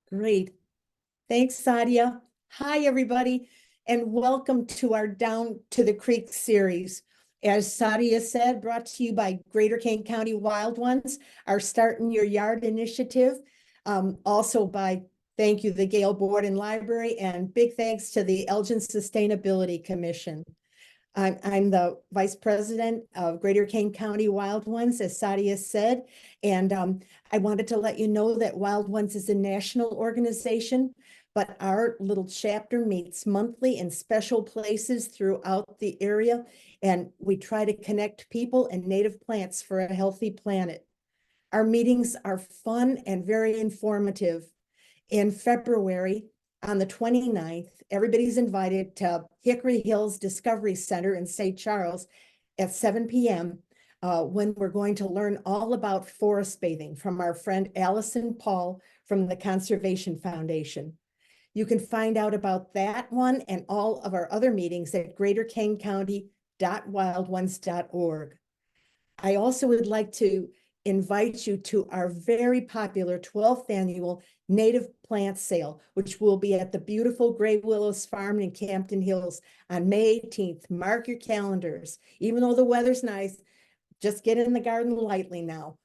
Great. Thanks, Sadia. Hi, everybody, and welcome to our Down to the Creek series. As Sadia said, brought to you by Greater Kane County Wild Ones, our Start in Your Yard initiative. Also by, thank you, the Gale Board and Library, and big thanks to the Elgin Sustainability Commission. I'm the Vice President of Greater Kane County Wild Ones, as Sadia said, and I wanted to let you know that Wild Ones is a national organization, but our little chapter meets monthly in special places throughout the area, and we try to connect people and native plants for a healthy planet. Our meetings are fun and very informative. In February, on the 29th, everybody's invited to Hickory Hills Discovery Center in St. Charles at 7 p.m. When we're going to learn all about forest bathing from our friend Allison Paul from the Conservation Foundation. You can find out about that one and all of our other meetings at greaterkanecounty.wildones.org. I also would like to invite you to our very popular 12th annual native plant sale, which will be at the beautiful Gray Willows Farm in Campton Hills on May 18th. Mark your calendars. Even though the weather's nice, just get in the garden lightly now.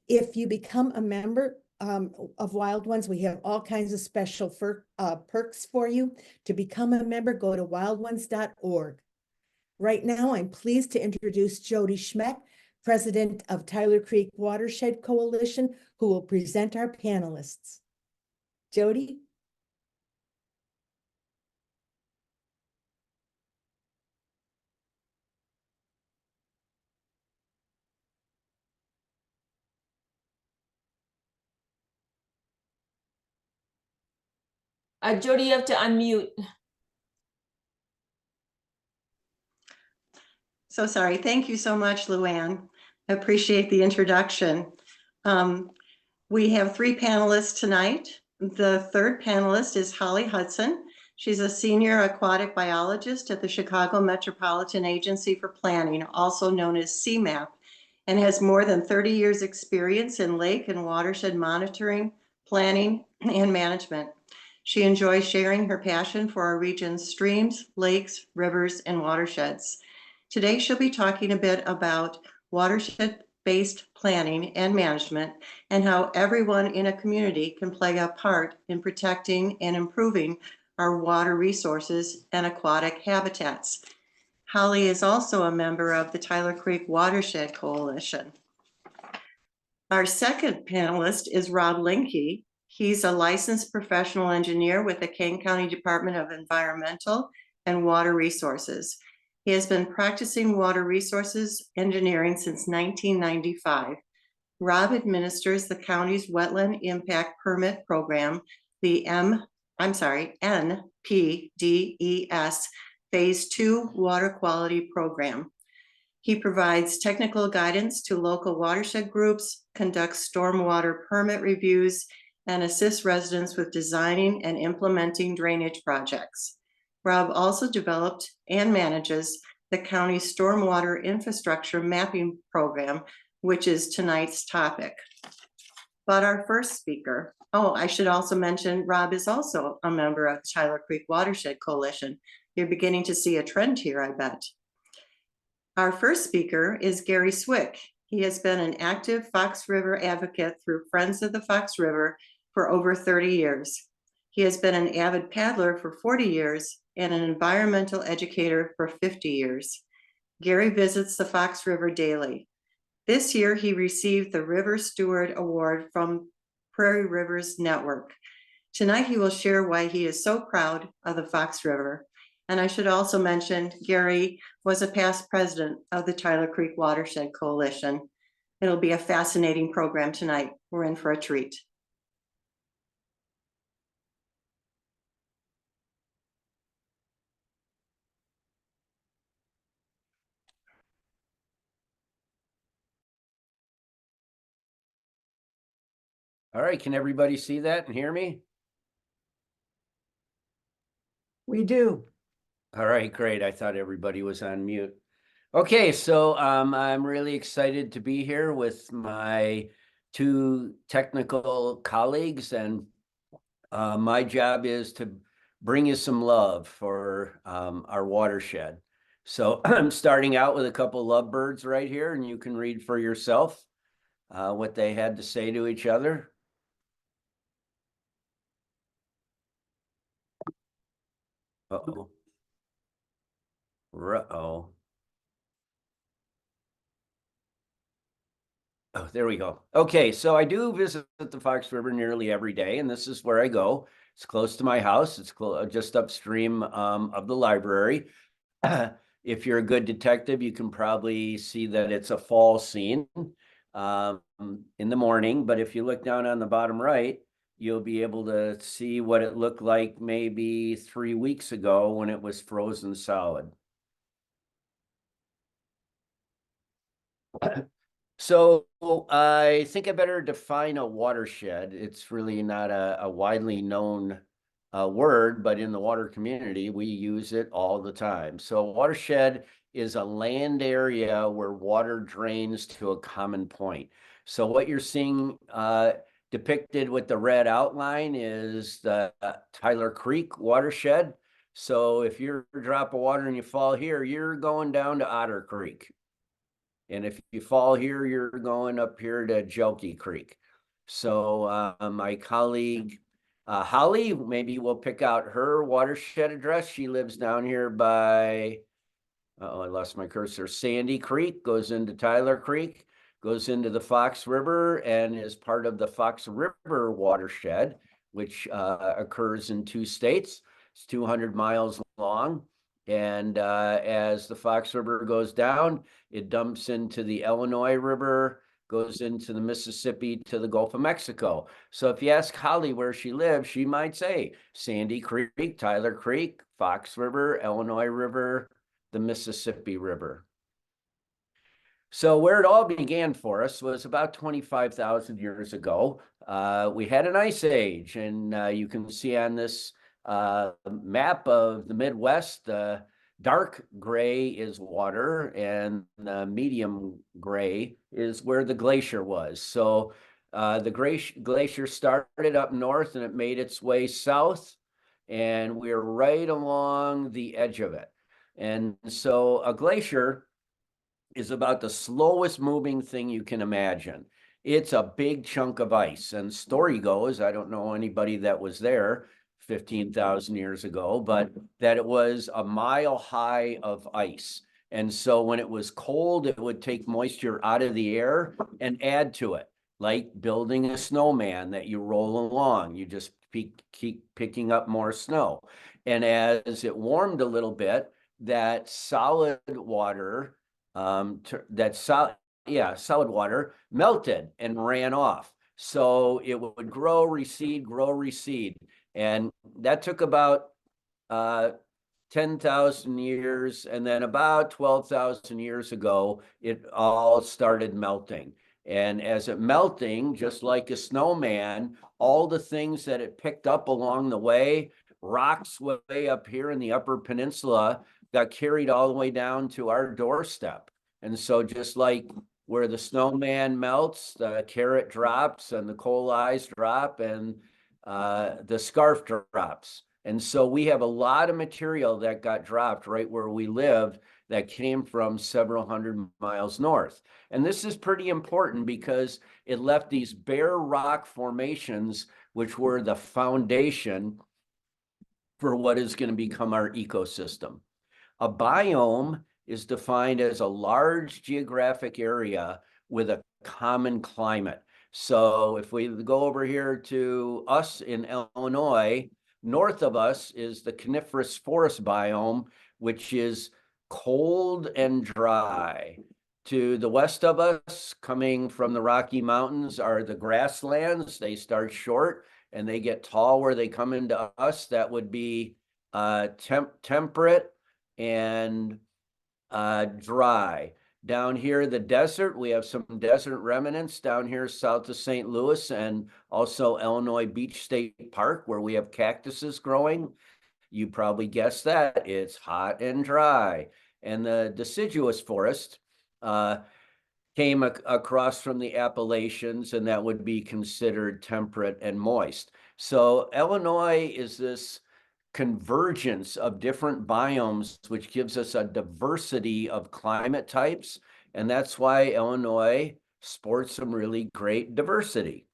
If you become a member of Wild Ones, we have all kinds of special perks for you. To become a member, go to wildones.org. Right now, I'm pleased to introduce Jody Schmeck, President of Tyler Creek Watershed Coalition, who will present our panelists. Jody? Jody, you have to unmute. So sorry. Thank you so much, Luann. I appreciate the introduction. We have three panelists tonight. The third panelist is Holly Hudson. She's a senior aquatic biologist at the Chicago Metropolitan Agency for Planning, also known as CMAP, and has more than 30 years experience in lake and watershed monitoring, planning, and management. She enjoys sharing her passion for our region's streams, lakes, rivers, and watersheds. Today, she'll be talking a bit about watershed-based planning and management and how everyone in a community can play a part in protecting and improving our water resources and aquatic habitats. Holly is also a member of the Tyler Creek Watershed Coalition. Our second panelist is Rob Linke. He's a licensed professional engineer with the Kane County Department of Environmental and Water Resources. He has been practicing water resources engineering since 1995. Rob administers the county's Wetland Impact Permit Program, the NPDES Phase 2 Water Quality Program. He provides technical guidance to local watershed groups, conducts stormwater permit reviews, and assists residents with designing and implementing drainage projects. Rob also developed and manages the county's stormwater infrastructure mapping program, which is tonight's topic. But our first speaker, I should also mention Rob is also a member of the Tyler Creek Watershed Coalition. You're beginning to see a trend here, I bet. Our first speaker is Gary Swick. He has been an active Fox River advocate through Friends of the Fox River for over 30 years. He has been an avid paddler for 40 years and an environmental educator for 50 years. Gary visits the Fox River daily. This year, he received the River Steward Award from Prairie Rivers Network. Tonight, he will share why he is so proud of the Fox River. And I should also mention, Gary was a past president of the Tyler Creek Watershed Coalition. It'll be a fascinating program tonight. We're in for a treat. All right, can everybody see that and hear me? We do. All right, great. I thought everybody was on mute. Okay, so I'm really excited to be here with my two technical colleagues, and my job is to bring you some love for our watershed. So I'm starting out with a couple lovebirds right here, and you can read for yourself what they had to say to each other. Uh-oh. Uh-oh. Oh, there we go. Okay, so I do visit the Fox River nearly every day, and this is where I go. It's close to my house. It's just upstream of the library. If you're a good detective, you can probably see that it's a fall scene in the morning. But if you look down on the bottom right, you'll be able to see what it looked like maybe 3 weeks ago when it was frozen solid. So I think I better define a watershed. It's really not a widely known word, but in the water community, we use it all the time. So a watershed is a land area where water drains to a common point. So what you're seeing depicted with the red outline is the Tyler Creek watershed. So if you're a drop of water and you fall here, you're going down to Otter Creek. And if you fall here, you're going up here to Jelky Creek. So my colleague, Holly, maybe we'll pick out her watershed address. She lives down here by, oh, I lost my cursor. Sandy Creek goes into Tyler Creek, goes into the Fox River, and is part of the Fox River watershed, which occurs in 2 states. It's 200 miles long. And as the Fox River goes down, it dumps into the Illinois River, goes into the Mississippi to the Gulf of Mexico. So if you ask Holly where she lives, she might say Sandy Creek, Tyler Creek, Fox River, Illinois River, the Mississippi River. So where it all began for us was about 25,000 years ago. We had an ice age, and you can see on this map of the Midwest, dark gray is water, and the medium gray is where the glacier was. So the glacier started up north, and it made its way south, and we're right along the edge of it. And so a glacier is about the slowest moving thing you can imagine. It's a big chunk of ice. And story goes, I don't know anybody that was there 15,000 years ago, but that it was a mile high of ice. And so when it was cold, it would take moisture out of the air and add to it, like building a snowman that you roll along. You just keep picking up more snow. And as it warmed a little bit, that solid water solid water melted and ran off. So it would grow, recede. And that took about 10,000 years. And then about 12,000 years ago, it all started melting. And as it melting, just like a snowman, all the things that it picked up along the way, rocks way up here in the Upper Peninsula, got carried all the way down to our doorstep. And so just like where the snowman melts, the carrot drops and the coal eyes drop and the scarf drops. And so we have a lot of material that got dropped right where we lived that came from several hundred miles north. And this is pretty important because it left these bare rock formations, which were the foundation for what is going to become our ecosystem. A biome is defined as a large geographic area with a common climate. So if we go over here to us in Illinois, north of us is the coniferous forest biome, which is cold and dry. To the west of us, coming from the Rocky Mountains, are the grasslands. They start short and they get tall where they come into us. That would be temperate and dry. Down here, the desert, we have some desert remnants down here south of St. Louis and also Illinois Beach State Park, where we have cactuses growing. You probably guessed that. It's hot and dry. And the deciduous forest came across from the Appalachians, and that would be considered temperate and moist. So Illinois is this convergence of different biomes, which gives us a diversity of climate types. And that's why Illinois sports some really great diversity.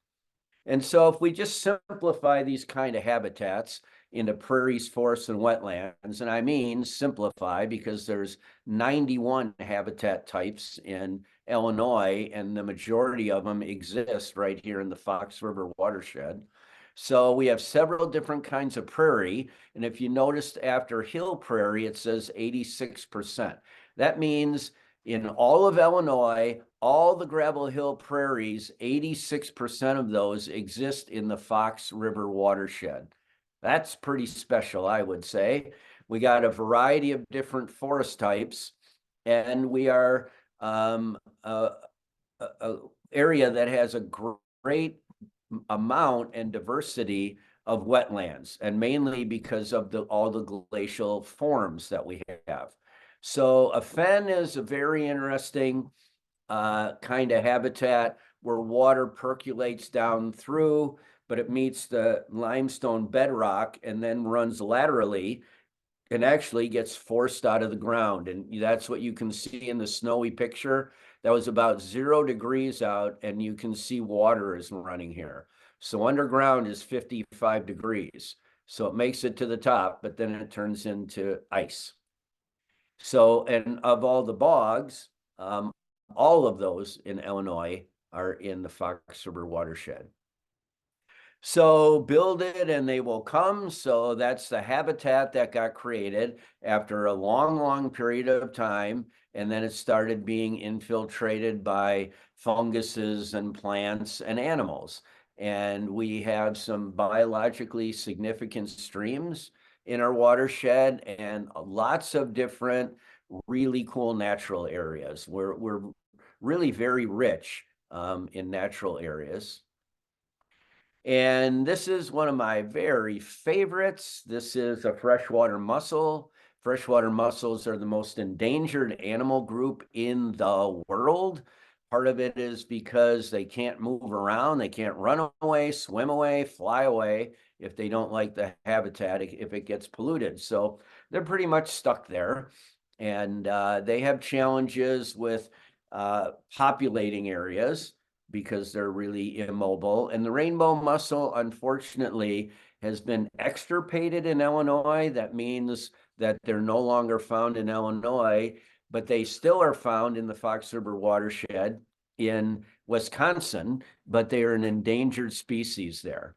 And so if we just simplify these kind of habitats into prairies, forests, and wetlands, and I mean simplify because there's 91 habitat types in Illinois, and the majority of them exist right here in the Fox River watershed. So we have several different kinds of prairie. And if you noticed after hill prairie, it says 86%. That means in all of Illinois, all the gravel hill prairies, 86% of those exist in the Fox River watershed. That's pretty special, I would say. We got a variety of different forest types, and we are a area that has a great amount and diversity of wetlands, and mainly because of all the glacial forms that we have. So a fen is a very interesting kind of habitat where water percolates down through, but it meets the limestone bedrock and then runs laterally and actually gets forced out of the ground. And that's what you can see in the snowy picture. That was about 0 degrees out, and you can see water is running here. So underground is 55 degrees. So it makes it to the top, but then it turns into ice. So, and of all the bogs, all of those in Illinois are in the Fox River watershed. So build it and they will come. So that's the habitat that got created after a long, long period of time. And then it started being infiltrated by funguses and plants and animals. And we have some biologically significant streams in our watershed and lots of different really cool natural areas. We're really very rich in natural areas. And this is one of my very favorites. This is a freshwater mussel. Freshwater mussels are the most endangered animal group in the world. Part of it is because they can't move around, they can't run away, swim away, fly away if they don't like the habitat, if it gets polluted. So they're pretty much stuck there. And they have challenges with populating areas because they're really immobile. And the rainbow mussel, unfortunately, has been extirpated in Illinois. That means that they're no longer found in Illinois, but they still are found in the Fox River watershed in Wisconsin, but they are an endangered species there.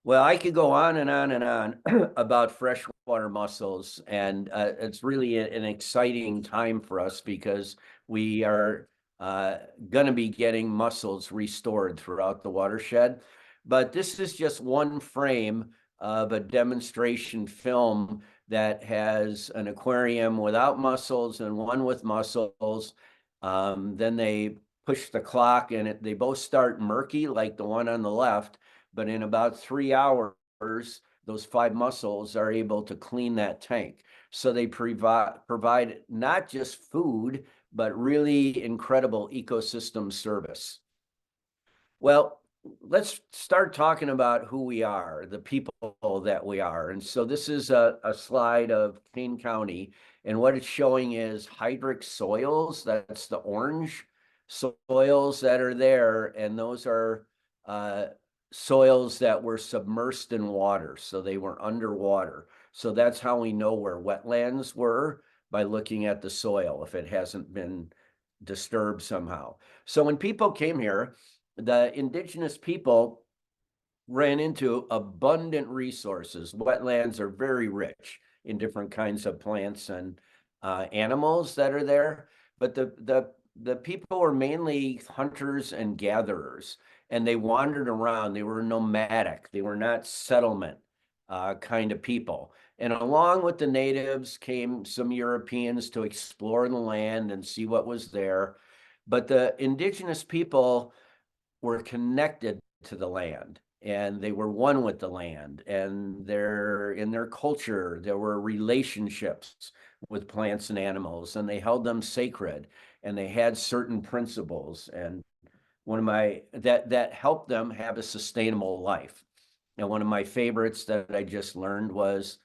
Well, I could go on and on and on about freshwater mussels, and it's really an exciting time for us because we are going to be getting mussels restored throughout the watershed. But this is just one frame of a demonstration film that has an aquarium without mussels and one with mussels. Then they push the clock and they both start murky like the one on the left, but in about 3 hours, those 5 mussels are able to clean that tank. So they provide not just food, but really incredible ecosystem service. Well, let's start talking about who we are, the people that we are. And so this is a slide of Kane County, and what it's showing is hydric soils. That's the orange soils that are there, and those are soils that were submersed in water, so they were underwater. So that's how we know where wetlands were, by looking at the soil if it hasn't been disturbed somehow. So when people came here, the indigenous people ran into abundant resources. Wetlands are very rich in different kinds of plants and animals that are there, but the people were mainly hunters and gatherers, and they wandered around. They were nomadic. They were not settlement kind of people. And along with the natives came some Europeans to explore the land and see what was there. But the indigenous people were connected to the land, and they were one with the land, and in their culture, there were relationships with plants and animals, and they held them sacred, and they had certain principles. And one of my that helped them have a sustainable life. And one of my favorites that I just learned was,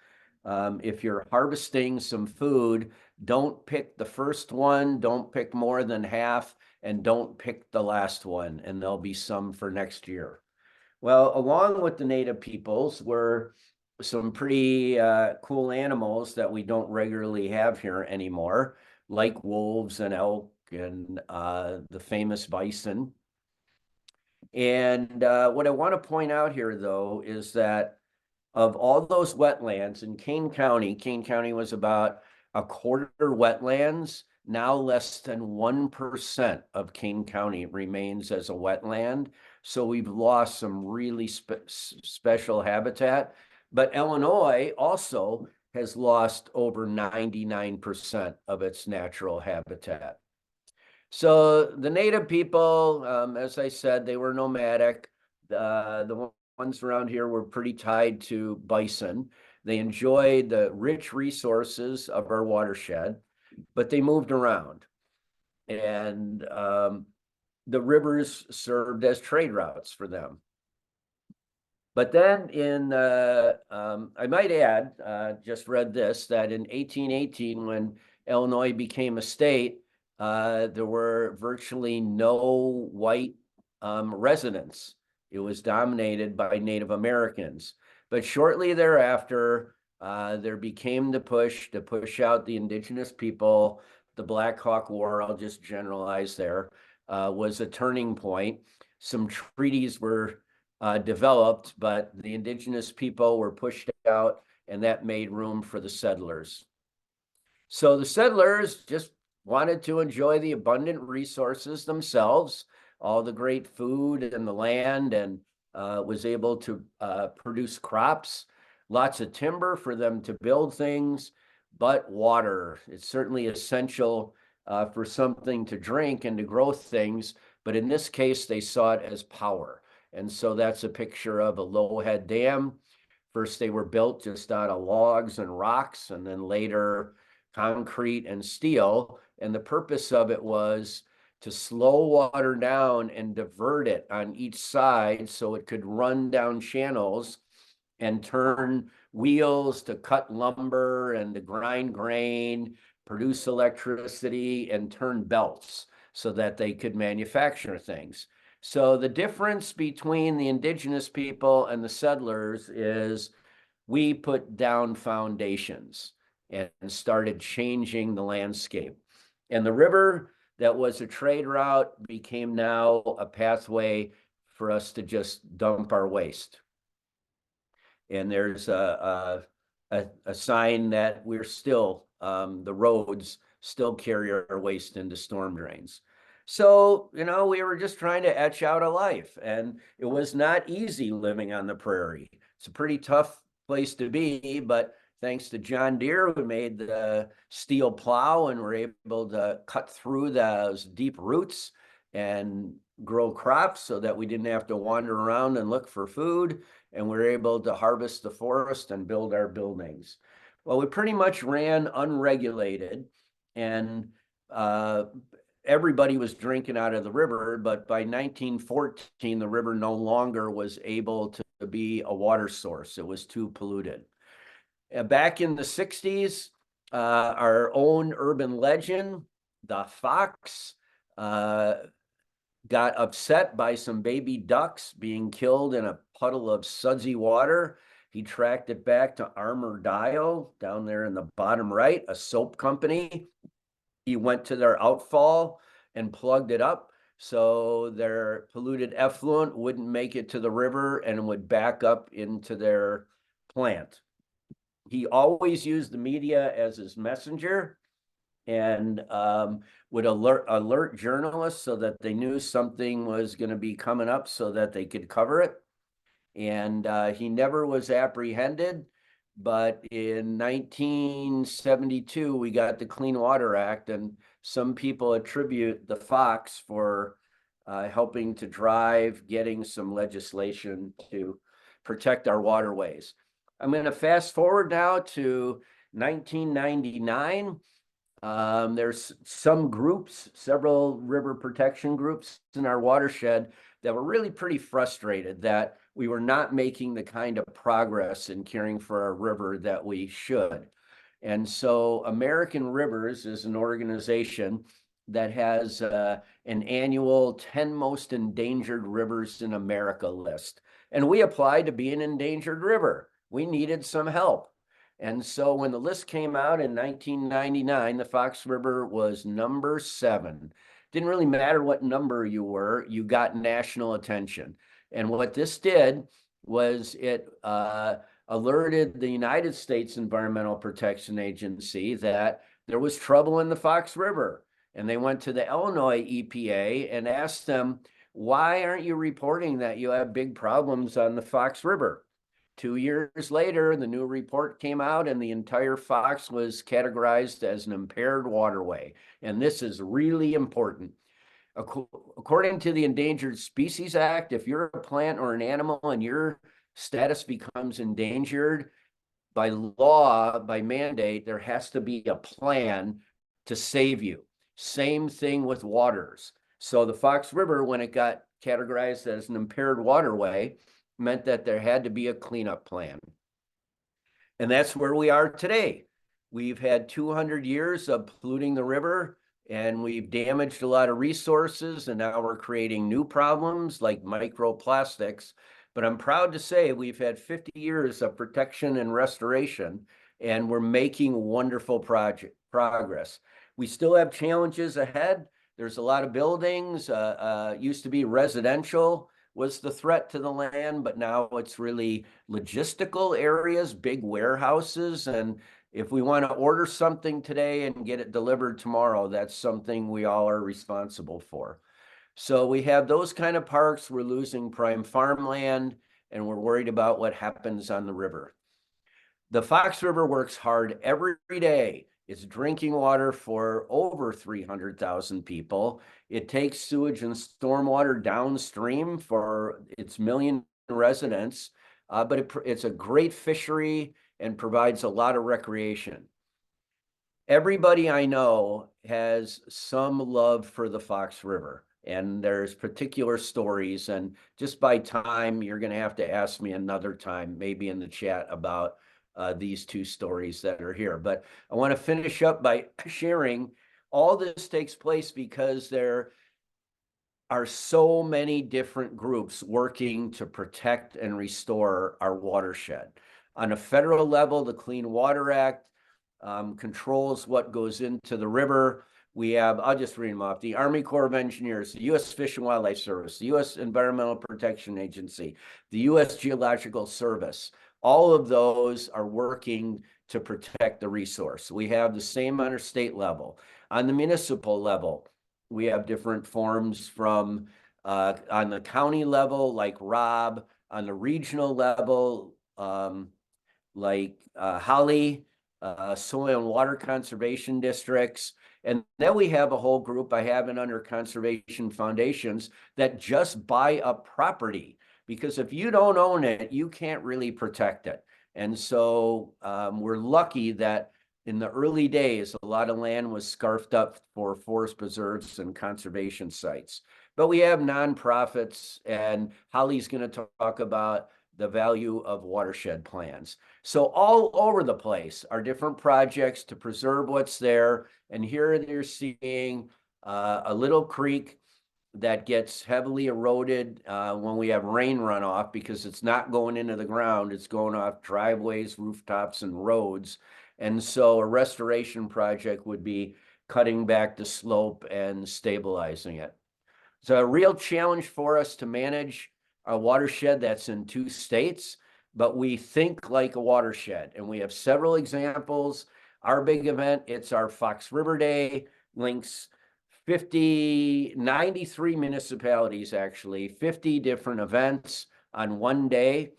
if you're harvesting some food, don't pick the first one, don't pick more than half, and don't pick the last one, and there'll be some for next year. Well, along with the native peoples were some pretty cool animals that we don't regularly have here anymore, like wolves and elk and the famous bison. And what I want to point out here, though, is that of all those wetlands in Kane County was about a quarter wetlands. Now less than 1% of Kane County remains as a wetland. So we've lost some really special habitat. But Illinois also has lost over 99% of its natural habitat. So the native people, as I said, they were nomadic. The ones around here were pretty tied to bison. They enjoyed the rich resources of our watershed, but they moved around. And the rivers served as trade routes for them. But then I might add, just read this, that in 1818, when Illinois became a state, there were virtually no white residents. It was dominated by Native Americans. But shortly thereafter, there became the push to push out the indigenous people. The Black Hawk War, I'll just generalize there, was a turning point. Some treaties were developed, but the indigenous people were pushed out, and that made room for the settlers. So the settlers just wanted to enjoy the abundant resources themselves, all the great food and the land, and was able to produce crops, lots of timber for them to build things, but water. It's certainly essential for something to drink and to grow things, but in this case, they saw it as power. And so that's a picture of a Lowhead Dam. First, they were built just out of logs and rocks, and then later concrete and steel. And the purpose of it was to slow water down and divert it on each side so it could run down channels and turn wheels to cut lumber and to grind grain, produce electricity, and turn belts so that they could manufacture things. So the difference between the indigenous people and the settlers is we put down foundations and started changing the landscape. And the river that was a trade route became now a pathway for us to just dump our waste. And there's a sign that we're still, the roads still carry our waste into storm drains. So, you know, we were just trying to etch out a life, and it was not easy living on the prairie. It's a pretty tough place to be, but thanks to John Deere, who made the steel plow and were able to cut through those deep roots and grow crops so that we didn't have to wander around and look for food, and we were able to harvest the forest and build our buildings. Well, we pretty much ran unregulated, and everybody was drinking out of the river, but by 1914, the river no longer was able to be a water source. It was too polluted. Back in the 60s, our own urban legend, the fox, got upset by some baby ducks being killed in a puddle of sudsy water. He tracked it back to Armour Dial down there in the bottom right, a soap company. He went to their outfall and plugged it up so their polluted effluent wouldn't make it to the river and would back up into their plant. He always used the media as his messenger and would alert journalists so that they knew something was going to be coming up so that they could cover it. And he never was apprehended. But in 1972, we got the Clean Water Act, and some people attribute the fox for helping to drive getting some legislation to protect our waterways. I'm going to fast forward now to 1999. There's some groups, several river protection groups in our watershed that were really pretty frustrated that we were not making the kind of progress in caring for our river that we should. And so American Rivers is an organization that has an annual 10 most endangered rivers in America list. And we applied to be an endangered river. We needed some help. And so when the list came out in 1999, the Fox River was number 7. Didn't really matter what number you were, you got national attention. And what this did was it alerted the United States Environmental Protection Agency that there was trouble in the Fox River. And they went to the Illinois EPA and asked them, why aren't you reporting that you have big problems on the Fox River? 2 years later, the new report came out and the entire Fox was categorized as an impaired waterway. And this is really important. According to the Endangered Species Act, if you're a plant or an animal and your status becomes endangered, by law, by mandate, there has to be a plan to save you. Same thing with waters. So the Fox River, when it got categorized as an impaired waterway, meant that there had to be a cleanup plan. And that's where we are today. We've had 200 years of polluting the river, and we've damaged a lot of resources, and now we're creating new problems like microplastics. But I'm proud to say we've had 50 years of protection and restoration, and we're making wonderful progress. We still have challenges ahead. There's a lot of buildings, used to be residential was the threat to the land, but now it's really logistical areas, big warehouses. And if we want to order something today and get it delivered tomorrow, that's something we all are responsible for. So we have those kind of parks. We're losing prime farmland, and we're worried about what happens on the river. The Fox River works hard every day. It's drinking water for over 300,000 people. It takes sewage and stormwater downstream for its million residents, but it's a great fishery and provides a lot of recreation. Everybody I know has some love for the Fox River, and there's particular stories, and just by time, you're going to have to ask me another time, maybe in the chat, about these two stories that are here. But I want to finish up by sharing all this takes place because there are so many different groups working to protect and restore our watershed. On a federal level, the Clean Water Act controls what goes into the river. We have, I'll just read them off, the Army Corps of Engineers, the U.S. Fish and Wildlife Service, the U.S. Environmental Protection Agency, the U.S. Geological Service. All of those are working to protect the resource. We have the same on our state level. On the municipal level, we have different forms from on the county level, like Rob, on the regional level, like Holly, soil and water conservation districts. And then we have a whole group I have in under conservation foundations that just buy up property. Because if you don't own it, you can't really protect it. And so we're lucky that in the early days, a lot of land was scarfed up for forest preserves and conservation sites. But we have nonprofits, and Holly's going to talk about the value of watershed plans. So all over the place are different projects to preserve what's there. And here you're seeing a little creek that gets heavily eroded when we have rain runoff, because it's not going into the ground, it's going off driveways, rooftops, and roads. And so a restoration project would be cutting back the slope and stabilizing it. It's a real challenge for us to manage a watershed that's in 2 states, but we think like a watershed, and we have several examples. Our big event, it's our Fox River Day, links 93 municipalities, actually, 50 different events on one day.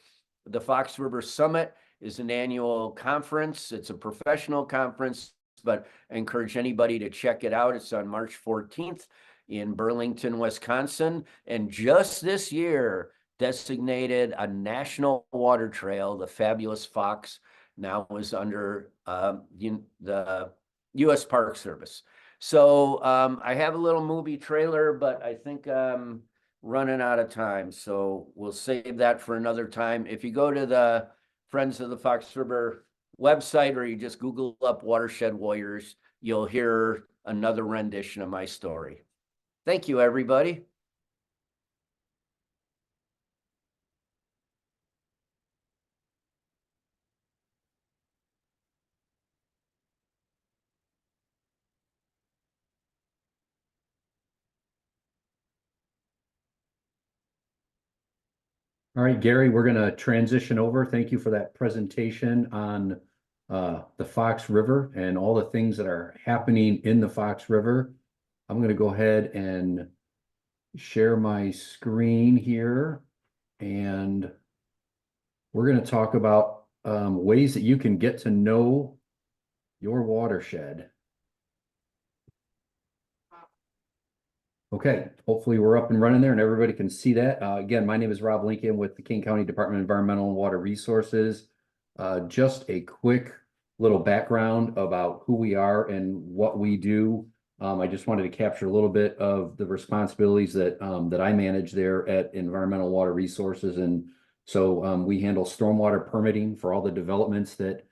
The Fox River Summit is an annual conference. It's a professional conference, but I encourage anybody to check it out. It's on March 14th in Burlington, Wisconsin. And just this year, designated a national water trail, the Fabulous Fox. now is under the U.S. Park Service. So I have a little movie trailer, but I think I'm running out of time. So we'll save that for another time. If you go to the Friends of the Fox River website, or you just Google up Watershed Warriors, you'll hear another rendition of my story. Thank you, everybody. All right, Gary, we're going to transition over. Thank you for that presentation on the Fox River and all the things that are happening in the Fox River. I'm going to go ahead and share my screen here, and we're going to talk about ways that you can get to know your watershed. Okay, hopefully we're up and running there and everybody can see that. Again, my name is Rob Lincoln with the King County Department of Environmental and Water Resources. Just a quick little background about who we are and what we do. I just wanted to capture a little bit of the responsibilities that that I manage there at Environmental Water Resources. And so we handle stormwater permitting for all the developments that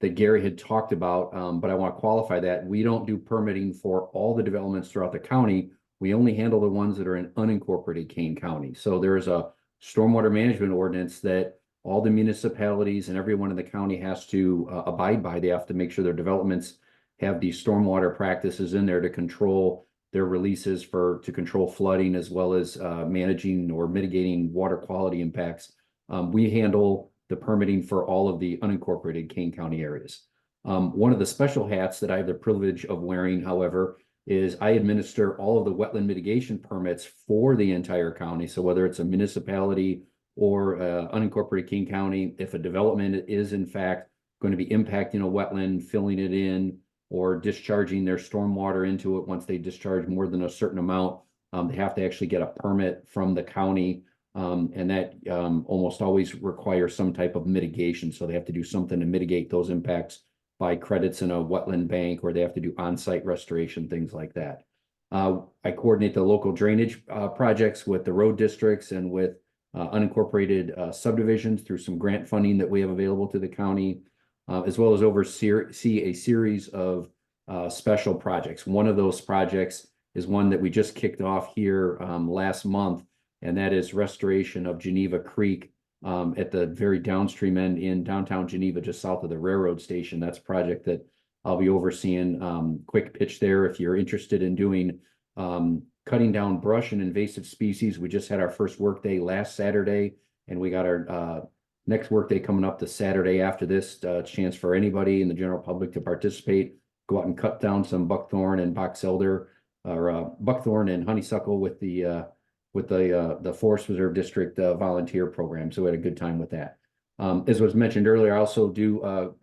that Gary had talked about, but I want to qualify that. We don't do permitting for all the developments throughout the county. We only handle the ones that are in unincorporated Kane County. So there is a stormwater management ordinance that all the municipalities and everyone in the county has to abide by. They have to make sure their developments have these stormwater practices in there to control their releases to control flooding, as well as managing or mitigating water quality impacts. We handle the permitting for all of the unincorporated Kane County areas. One of the special hats that I have the privilege of wearing, however, is I administer all of the wetland mitigation permits for the entire county. So whether it's a municipality or unincorporated Kane County, if a development is in fact going to be impacting a wetland, filling it in, or discharging their stormwater into it, once they discharge more than a certain amount, they have to actually get a permit from the county. And that almost always requires some type of mitigation. So they have to do something to mitigate those impacts by credits in a wetland bank, or they have to do on-site restoration, things like that. I coordinate the local drainage projects with the road districts and with unincorporated subdivisions through some grant funding that we have available to the county, as well as oversee a series of special projects. One of those projects is one that we just kicked off here last month, and that is restoration of Geneva Creek at the very downstream end in downtown Geneva, just south of the railroad station. That's a project that I'll be overseeing. Quick pitch there, if you're interested in doing cutting down brush and invasive species. We just had our first work day last Saturday, and we got our next work day coming up the Saturday after this. Chance for anybody in the general public to participate. Go out and cut down some buckthorn and box elder, or buckthorn and honeysuckle with the Forest Reserve District volunteer program. So we had a good time with that. As was mentioned earlier, I also do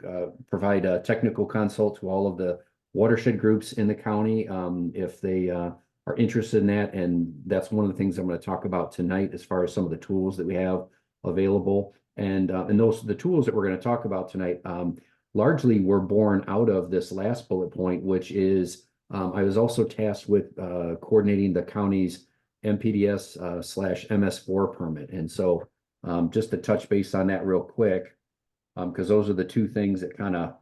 provide a technical consult to all of the watershed groups in the county if they are interested in that. And that's one of the things I'm going to talk about tonight, as far as some of the tools that we have available. And the tools that we're going to talk about tonight largely were born out of this last bullet point, which is I was also tasked with coordinating the county's MPDS / MS4 permit. And so just to touch base on that real quick, because those are the two things that kind of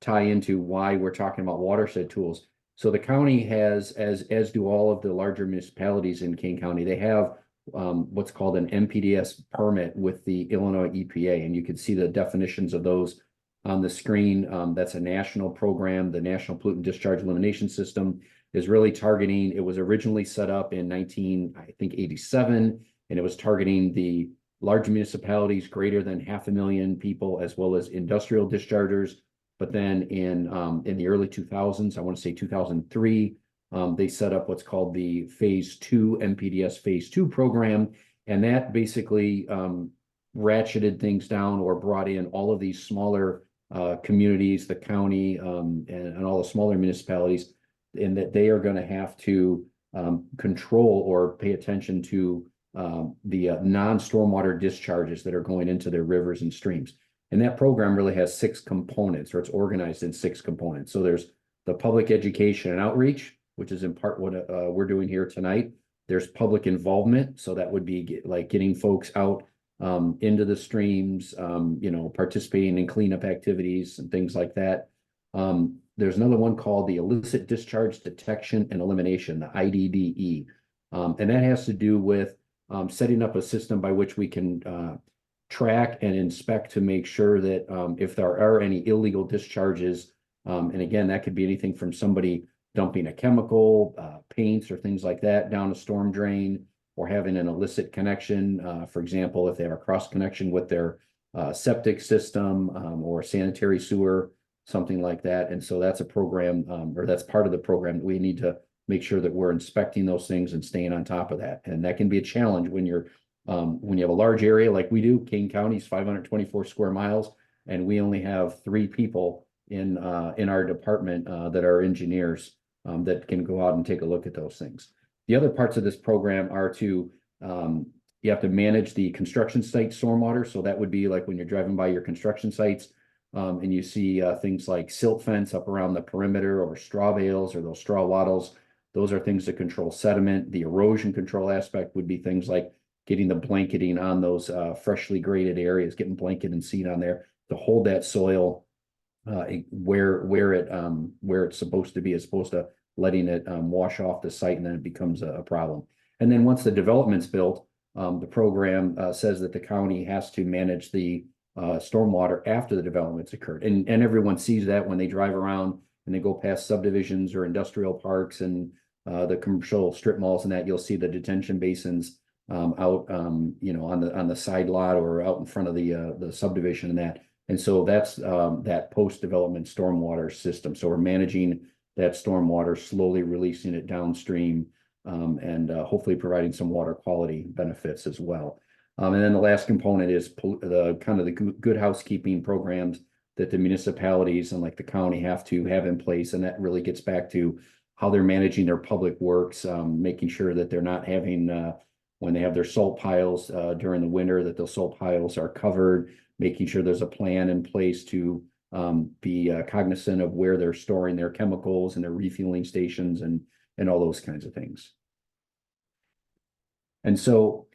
tie into why we're talking about watershed tools. So the county has, as do all of the larger municipalities in Kane County, they have what's called an MPDS permit with the Illinois EPA. And you can see the definitions of those on the screen. That's a national program. The National Pollutant Discharge Elimination System is really targeting, it was originally set up in 1987, and it was targeting the large municipalities greater than 500,000 people, as well as industrial dischargers. But then in the early 2000s, I want to say 2003, they set up what's called the Phase 2 MPDS Phase 2 program. And that basically ratcheted things down, or brought in all of these smaller communities, the county, and all the smaller municipalities, in that they are going to have to control or pay attention to the non-stormwater discharges that are going into their rivers and streams. And that program really has 6 components, or it's organized in 6 components. So there's the public education and outreach, which is in part what we're doing here tonight. There's public involvement. So that would be like getting folks out into the streams, participating in cleanup activities and things like that. There's another one called the illicit discharge detection and elimination, the IDDE. And that has to do with setting up a system by which we can track and inspect to make sure that if there are any illegal discharges, and again, that could be anything from somebody dumping a chemical, paints or things like that down a storm drain, or having an illicit connection. For example, if they have a cross connection with their septic system or sanitary sewer, something like that. And so that's a program, or that's part of the program that we need to make sure that we're inspecting those things and staying on top of that. And that can be a challenge when you have a large area like we do. Kane County is 524 square miles, and we only have 3 people in our department that are engineers that can go out and take a look at those things. The other parts of this program are to you have to manage the construction site stormwater. So that would be like when you're driving by your construction sites and you see things like silt fence up around the perimeter, or straw bales, or those straw wattles. Those are things that control sediment. The erosion control aspect would be things like getting the blanketing on those freshly graded areas, getting blanket and seed on there to hold that soil where it's supposed to be, as opposed to letting it wash off the site, and then it becomes a problem. And then once the development's built, the program says that the county has to manage the stormwater after the development's occurred. And everyone sees that when they drive around and they go past subdivisions or industrial parks and the commercial strip malls and that, you'll see the detention basins out on the side lot or out in front of the subdivision and that. And so that's that post-development stormwater system. So we're managing that stormwater, slowly releasing it downstream, and hopefully providing some water quality benefits as well. And then the last component is the good housekeeping programs that the municipalities and like the county have to have in place. And that really gets back to how they're managing their public works, making sure that they're not having, when they have their salt piles during the winter, that those salt piles are covered, making sure there's a plan in place to be cognizant of where they're storing their chemicals and their refueling stations and all those kinds of things. And so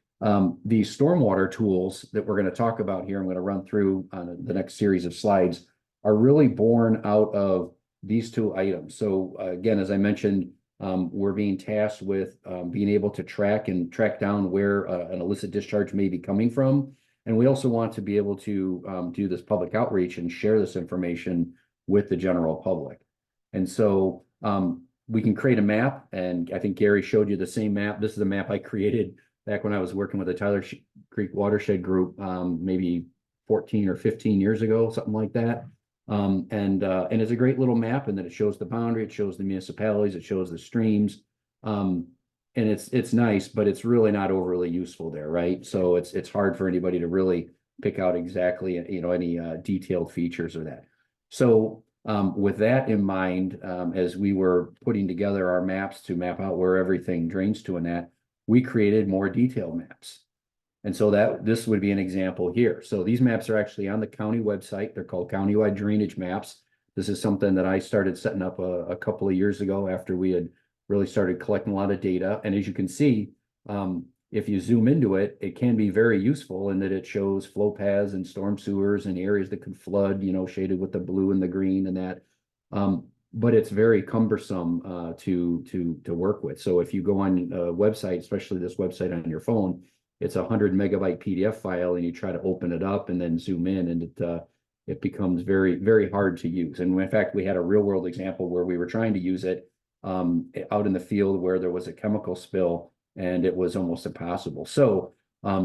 these stormwater tools that we're going to talk about here, I'm going to run through on the next series of slides, are really born out of these 2 items. So again, as I mentioned, we're being tasked with being able to track down where an illicit discharge may be coming from. And we also want to be able to do this public outreach and share this information with the general public. And so we can create a map, and I think Gary showed you the same map. This is a map I created back when I was working with the Tyler Creek Watershed Group, maybe 14 or 15 years ago, something like that. And it's a great little map, and that it shows the boundary, it shows the municipalities, it shows the streams. And it's nice, but it's really not overly useful there, right? So it's hard for anybody to really pick out exactly, any detailed features of that. So with that in mind, as we were putting together our maps to map out where everything drains to and that, we created more detailed maps. And so this would be an example here. So these maps are actually on the county website. They're called countywide drainage maps. This is something that I started setting up a couple of years ago after we had really started collecting a lot of data. And as you can see, if you zoom into it, it can be very useful in that it shows flow paths and storm sewers and areas that could flood, shaded with the blue and the green and that. But it's very cumbersome to work with. So if you go on a website, especially this website on your phone, it's a 100 megabyte PDF file, and you try to open it up and then zoom in, and it becomes very, very hard to use. And in fact, we had a real world example where we were trying to use it out in the field where there was a chemical spill, and it was almost impossible. So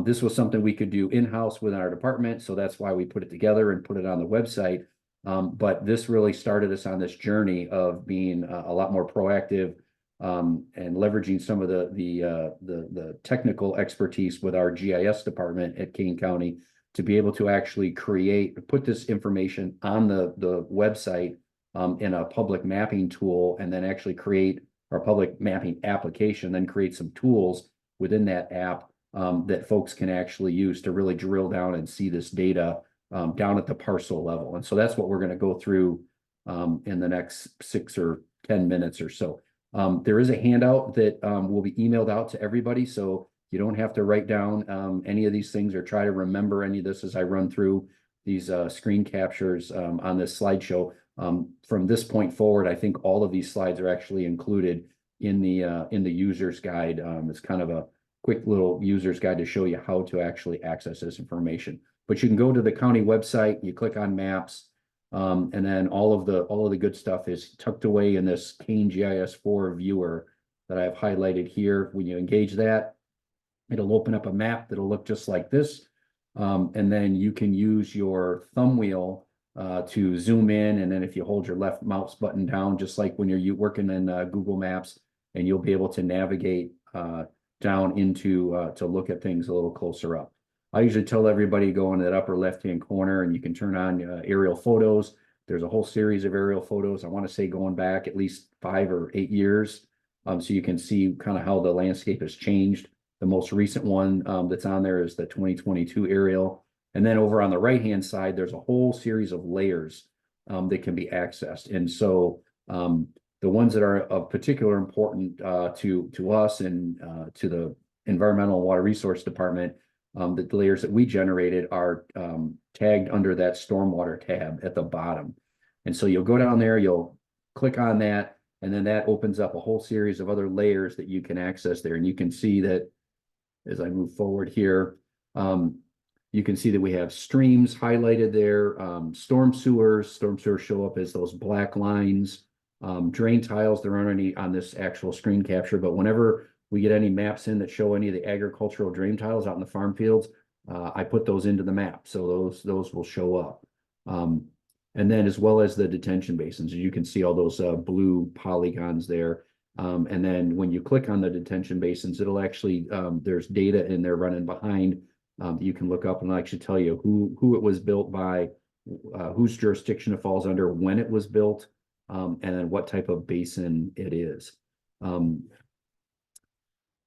this was something we could do in-house within our department. So that's why we put it together and put it on the website. But this really started us on this journey of being a lot more proactive and leveraging some of the technical expertise with our GIS department at Kane County to be able to actually put this information on the website in a public mapping tool, and then actually create our public mapping application, then create some tools within that app that folks can actually use to really drill down and see this data down at the parcel level. And so that's what we're going to go through in the next 6 or 10 minutes or so. There is a handout that will be emailed out to everybody, so you don't have to write down any of these things or try to remember any of this as I run through these screen captures on this slideshow. From this point forward, I think all of these slides are actually included in the user's guide. It's kind of a quick little user's guide to show you how to actually access this information. But you can go to the county website, you click on maps, and then all of the good stuff is tucked away in this Kane GIS4 viewer that I've highlighted here. When you engage that, it'll open up a map that'll look just like this. And then you can use your thumb wheel to zoom in. And then if you hold your left mouse button down, just like when you're working in Google Maps, and you'll be able to navigate down into to look at things a little closer up. I usually tell everybody go in that upper left-hand corner and you can turn on aerial photos. There's a whole series of aerial photos. I want to say going back at least 5 or 8 years. So you can see kind of how the landscape has changed. The most recent one that's on there is the 2022 aerial. And then over on the right-hand side, there's a whole series of layers that can be accessed. And so the ones that are of particular importance to us and to the Environmental and Water Resource Department, the layers that we generated are tagged under that stormwater tab at the bottom. And so you'll go down there, you'll click on that, and then that opens up a whole series of other layers that you can access there. And you can see that as I move forward here, you can see that we have streams highlighted there, storm sewers show up as those black lines, drain tiles, there aren't any on this actual screen capture, but whenever we get any maps in that show any of the agricultural drain tiles out in the farm fields, I put those into the map. So those will show up. And then as well as the detention basins, you can see all those blue polygons there. And then when you click on the detention basins, it'll actually, there's data in there running behind that you can look up and actually tell you who it was built by, whose jurisdiction it falls under, when it was built, and then what type of basin it is.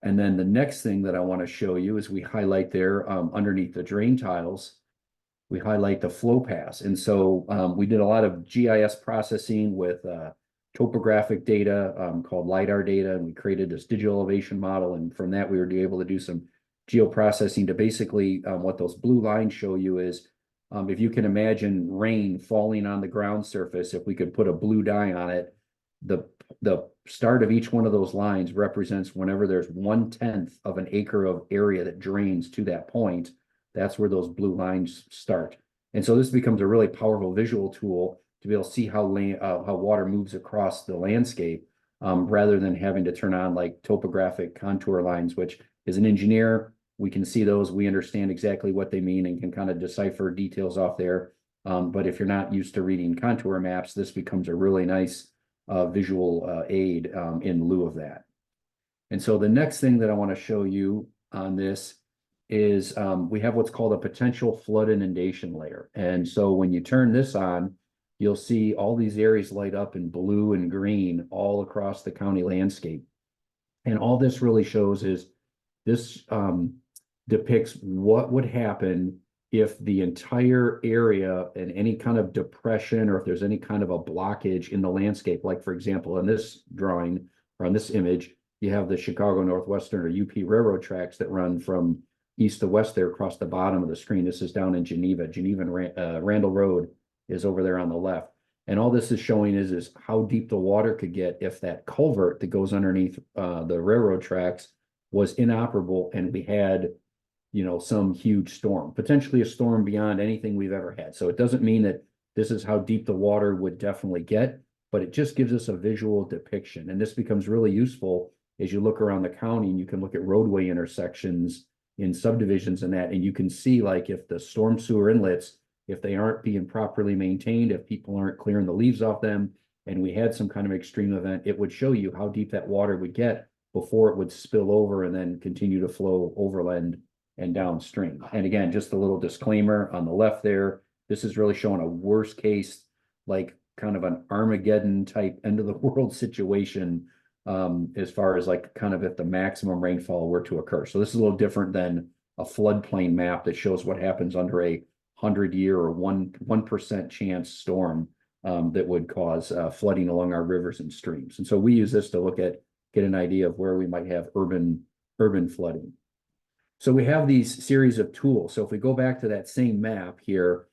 And then the next thing that I want to show you is we highlight there underneath the drain tiles, we highlight the flow paths. And so we did a lot of GIS processing with topographic data called LiDAR data, and we created this digital elevation model. And from that, we were able to do some geoprocessing to basically what those blue lines show you is if you can imagine rain falling on the ground surface, if we could put a blue dye on it, the start of each one of those lines represents whenever there's 1/10 of an acre of area that drains to that point, that's where those blue lines start. And so this becomes a really powerful visual tool to be able to see how water moves across the landscape, rather than having to turn on like topographic contour lines, which as an engineer, we can see those, we understand exactly what they mean and can kind of decipher details off there. But if you're not used to reading contour maps, this becomes a really nice visual aid in lieu of that. And so the next thing that I want to show you on this is we have what's called a potential flood inundation layer. And so when you turn this on, you'll see all these areas light up in blue and green all across the county landscape. And all this really shows is this depicts what would happen if the entire area and any kind of depression, or if there's any kind of a blockage in the landscape, like for example, in this drawing or on this image, you have the Chicago Northwestern or UP railroad tracks that run from east to west there across the bottom of the screen. This is down in Geneva. Geneva and Randall Road is over there on the left. And all this is showing is how deep the water could get if that culvert that goes underneath the railroad tracks was inoperable and we had, you know, some huge storm, potentially a storm beyond anything we've ever had. So it doesn't mean that this is how deep the water would definitely get, but it just gives us a visual depiction. And this becomes really useful as you look around the county and you can look at roadway intersections in subdivisions and that, and you can see like if the storm sewer inlets, if they aren't being properly maintained, if people aren't clearing the leaves off them, and we had some kind of extreme event, it would show you how deep that water would get before it would spill over and then continue to flow overland and downstream. And again, just a little disclaimer on the left there, this is really showing a worst case, like kind of an Armageddon type end of the world situation, as far as like kind of if the maximum rainfall were to occur. So this is a little different than a floodplain map that shows what happens under a 100-year or 1% chance storm that would cause flooding along our rivers and streams. And so we use this to get an idea of where we might have urban flooding. So we have these series of tools. So if we go back to that same map here,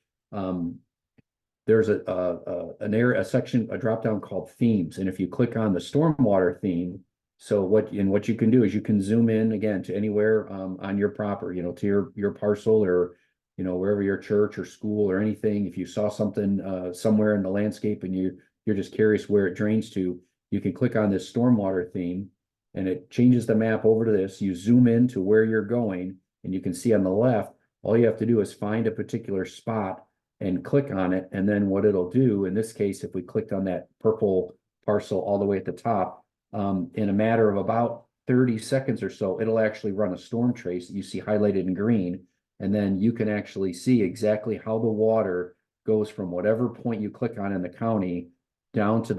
there's a section, a drop down called themes. And if you click on the stormwater theme, so what you can do is you can zoom in again to anywhere on your property, to your parcel, or wherever your church or school or anything. If you saw something somewhere in the landscape and you're just curious where it drains to, you can click on this stormwater theme, and it changes the map over to this. You zoom in to where you're going, and you can see on the left, all you have to do is find a particular spot and click on it. And then what it'll do, in this case, if we clicked on that purple parcel all the way at the top, in a matter of about 30 seconds or so, it'll actually run a storm trace that you see highlighted in green. And then you can actually see exactly how the water goes from whatever point you click on in the county down to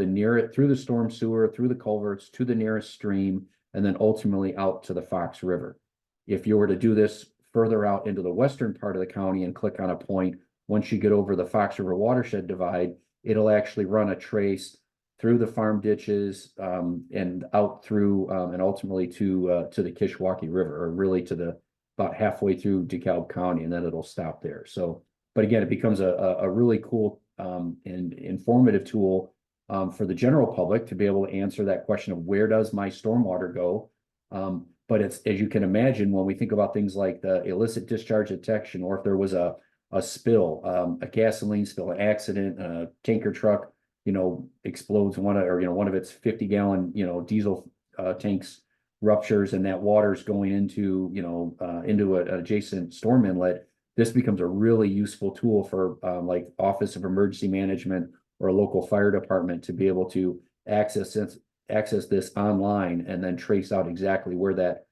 through the storm sewer, through the culverts, to the nearest stream, and then ultimately out to the Fox River. If you were to do this further out into the western part of the county and click on a point, once you get over the Fox River watershed divide, it'll actually run a trace through the farm ditches and out through and ultimately to the Kishwaukee River, or really to about halfway through DeKalb County, and then it'll stop there. So, but again, it becomes a really cool and informative tool for the general public to be able to answer that question of where does my stormwater go? But it's, as you can imagine, when we think about things like the illicit discharge detection, or if there was a spill, a gasoline spill, an accident, a tanker truck, explodes one of its 50-gallon, diesel tanks ruptures, and that water's going into an adjacent storm inlet. This becomes a really useful tool for like Office of Emergency Management or a local fire department to be able to access this online and then trace out exactly where that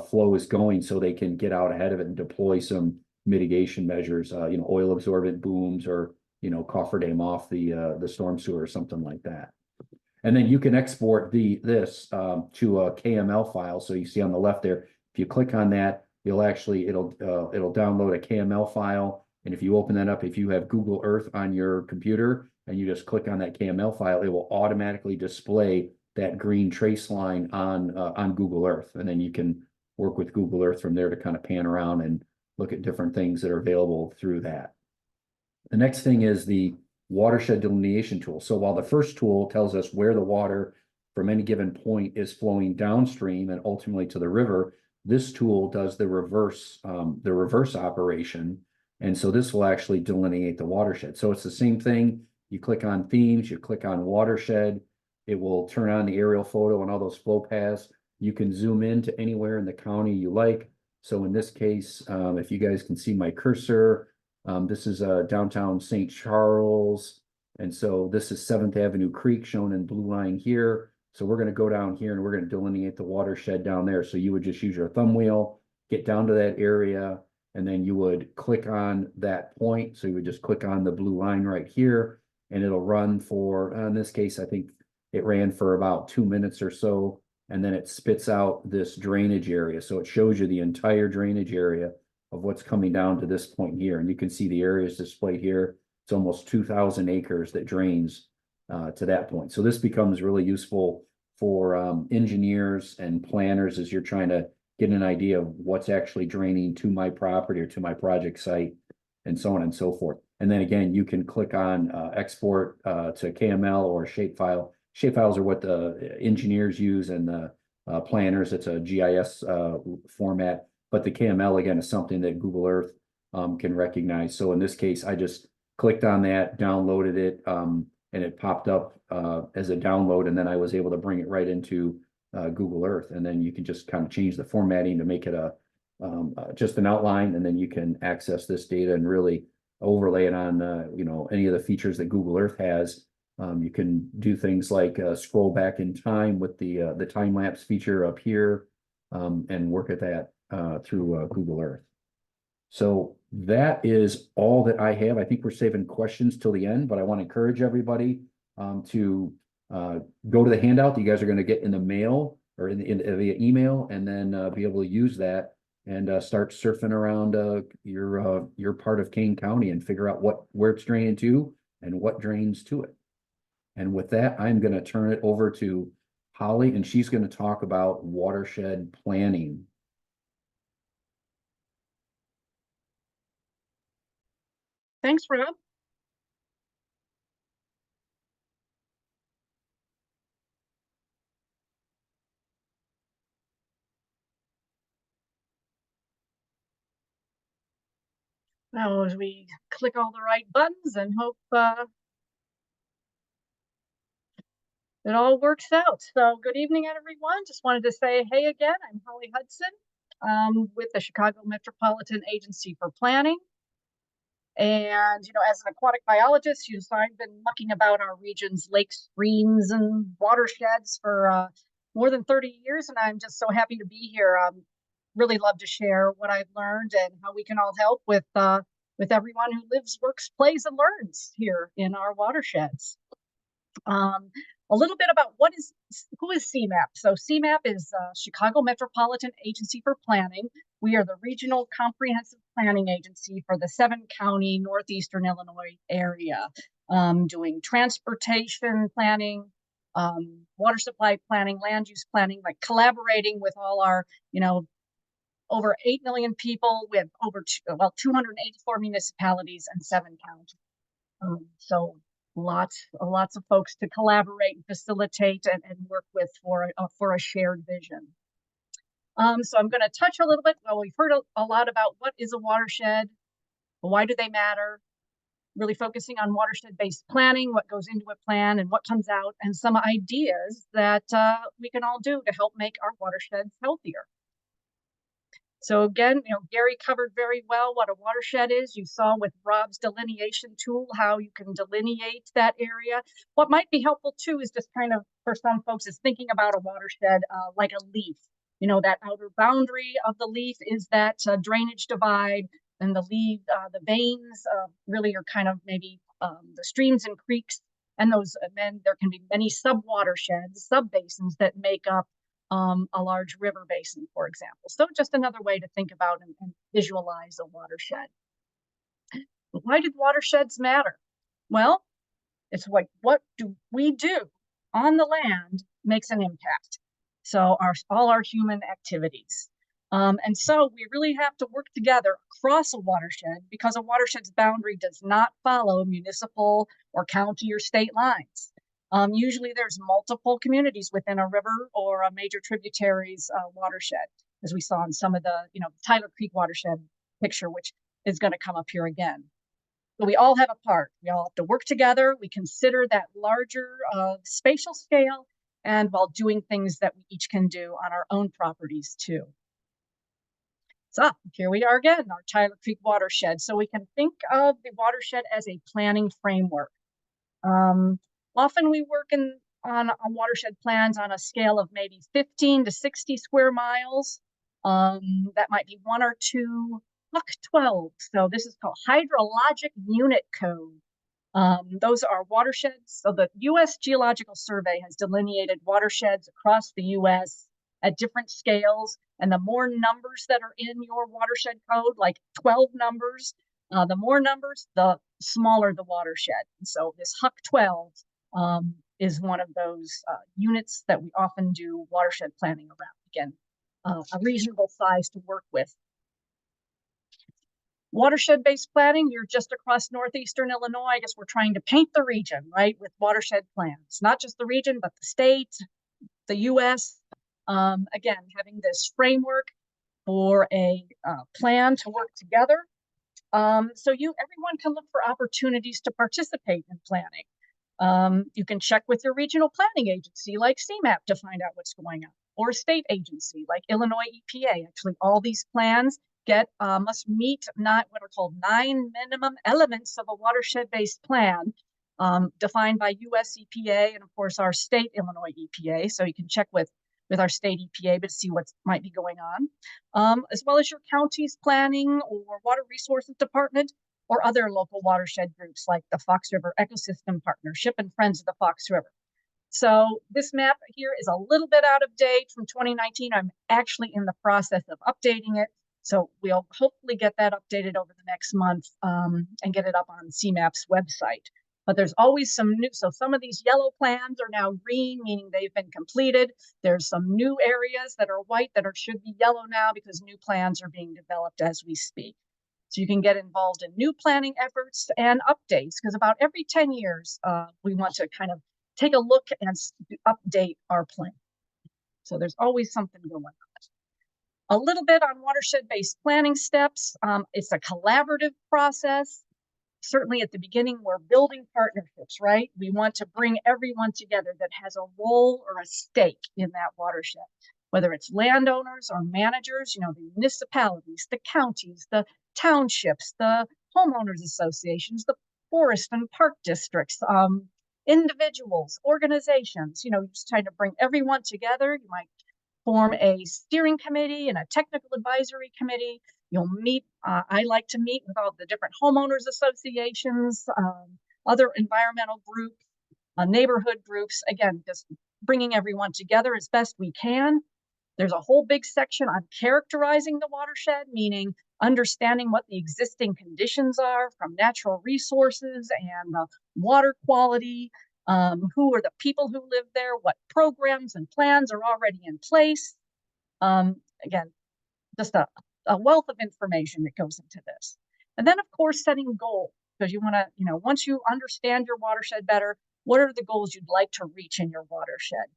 flow is going, so they can get out ahead of it and deploy some mitigation measures, oil absorbent booms, or cofferdam off the storm sewer or something like that. And then you can export this to a KML file. So you see on the left there, if you click on that, it'll download a KML file. And if you open that up, if you have Google Earth on your computer and you just click on that KML file, it will automatically display that green trace line on Google Earth. And then you can work with Google Earth from there to kind of pan around and look at different things that are available through that. The next thing is the watershed delineation tool. So while the first tool tells us where the water from any given point is flowing downstream and ultimately to the river, this tool does the reverse operation. And so this will actually delineate the watershed. So it's the same thing. You click on themes, you click on watershed, it will turn on the aerial photo and all those flow paths. You can zoom in to anywhere in the county you like. So in this case, if you guys can see my cursor, this is downtown St. Charles. And so this is 7th Avenue Creek shown in blue line here. So we're going to go down here and we're going to delineate the watershed down there. So you would just use your thumb wheel, get down to that area, and then you would click on that point. So you would just click on the blue line right here, and it'll run for, in this case, I think it ran for about 2 minutes or so. And then it spits out this drainage area. So it shows you the entire drainage area of what's coming down to this point here. And you can see the areas displayed here. It's almost 2,000 acres that drains to that point. So this becomes really useful for engineers and planners as you're trying to get an idea of what's actually draining to my property or to my project site, and so on and so forth. And then again, you can click on export to KML or shapefile. Shapefiles are what the engineers use and the planners. It's a GIS format, but the KML again is something that Google Earth can recognize. So in this case, I just clicked on that, downloaded it, and it popped up as a download, and then I was able to bring it right into Google Earth. And then you can just kind of change the formatting to make it just an outline, and then you can access this data and really overlay it on any of the features that Google Earth has. You can do things like scroll back in time with the time lapse feature up here, and work at that through Google Earth. So that is all that I have. I think we're saving questions till the end, but I want to encourage everybody to go to the handout that you guys are going to get in the mail or via email, and then be able to use that and start surfing around your part of Kane County and figure out where it's draining to and what drains to it. And with that, I'm going to turn it over to Holly, and she's going to talk about watershed planning. Thanks, Rob. Now, as we click all the right buttons and hope it all works out. So good evening, everyone. Just wanted to say, hey again, I'm Holly Hudson with the Chicago Metropolitan Agency for Planning. And, you know, as an aquatic biologist, I've been mucking about our region's lakes, streams, and watersheds for more than 30 years. And I'm just so happy to be here. Really love to share what I've learned and how we can all help with everyone who lives, works, plays, and learns here in our watersheds. A little bit about who is CMAP. So CMAP is Chicago Metropolitan Agency for Planning. We are the regional comprehensive planning agency for the 7-county northeastern Illinois area, doing transportation planning, water supply planning, land use planning, like collaborating with all our, over 8 million people with over 284 municipalities and 7 counties. So lots of folks to collaborate and facilitate and work with for a shared vision. So I'm going to touch a little bit. Well, we've heard a lot about what is a watershed, why do they matter, really focusing on watershed-based planning, what goes into a plan and what comes out, and some ideas that we can all do to help make our watersheds healthier. So again, Gary covered very well what a watershed is. You saw with Rob's delineation tool how you can delineate that area. What might be helpful too is just kind of, for some folks, is thinking about a watershed like a leaf. That outer boundary of the leaf is that drainage divide, and the veins really are kind of maybe the streams and creeks, and then there can be many sub-watersheds, sub-basins that make up a large river basin, for example. So just another way to think about and visualize a watershed. Why did watersheds matter? Well, it's like, what do we do on the land makes an impact. So all our human activities. And so we really have to work together across a watershed, because a watershed's boundary does not follow municipal or county or state lines. Usually there's multiple communities within a river or a major tributary's watershed, as we saw in some of the, Tyler Creek watershed picture, which is going to come up here again. So we all have a part. We all have to work together. We consider that larger spatial scale, and while doing things that we each can do on our own properties too. So here we are again, our Tyler Creek watershed. So we can think of the watershed as a planning framework. Often we work on watershed plans on a scale of maybe 15 to 60 square miles. That might be 1 or 2 Huck 12. So this is called hydrologic unit code. Those are watersheds. So the U.S. Geological Survey has delineated watersheds across the U.S. at different scales. And the more numbers that are in your watershed code, like 12 numbers, the more numbers, the smaller the watershed. And so this Huck 12 is one of those units that we often do watershed planning around. Again, a reasonable size to work with. Watershed-based planning, you're just across northeastern Illinois. I guess we're trying to paint the region, right, with watershed plans. Not just the region, but the state, the U.S. Again, having this framework for a plan to work together. So everyone can look for opportunities to participate in planning. You can check with your regional planning agency like CMAP to find out what's going on, or a state agency like Illinois EPA. Actually, all these plans must meet what are called 9 minimum elements of a watershed-based plan, defined by US EPA and of course our state Illinois EPA. So you can check with our state EPA to see what might be going on, as well as your county's planning or water resources department, or other local watershed groups like the Fox River Ecosystem Partnership and Friends of the Fox River. So this map here is a little bit out of date from 2019. I'm actually in the process of updating it. So we'll hopefully get that updated over the next month and get it up on CMAP's website. But there's always some new, so some of these yellow plans are now green, meaning they've been completed. There's some new areas that are white that should be yellow now because new plans are being developed as we speak. So you can get involved in new planning efforts and updates, because about every 10 years, we want to kind of take a look and update our plan. So there's always something going on. A little bit on watershed-based planning steps. It's a collaborative process. Certainly at the beginning, we're building partnerships, right? We want to bring everyone together that has a role or a stake in that watershed, whether it's landowners or managers, you know, the municipalities, the counties, the townships, the homeowners associations, the forest and park districts, individuals, organizations, you know, just trying to bring everyone together. You might form a steering committee and a technical advisory committee. You'll meet, I like to meet with all the different homeowners associations, other environmental groups, neighborhood groups. Again, just bringing everyone together as best we can. There's a whole big section on characterizing the watershed, meaning understanding what the existing conditions are from natural resources and water quality. Who are the people who live there? What programs and plans are already in place? Again, just a wealth of information that goes into this. And then, of course, setting goals, because you want to, you know, once you understand your watershed better, what are the goals you'd like to reach in your watershed?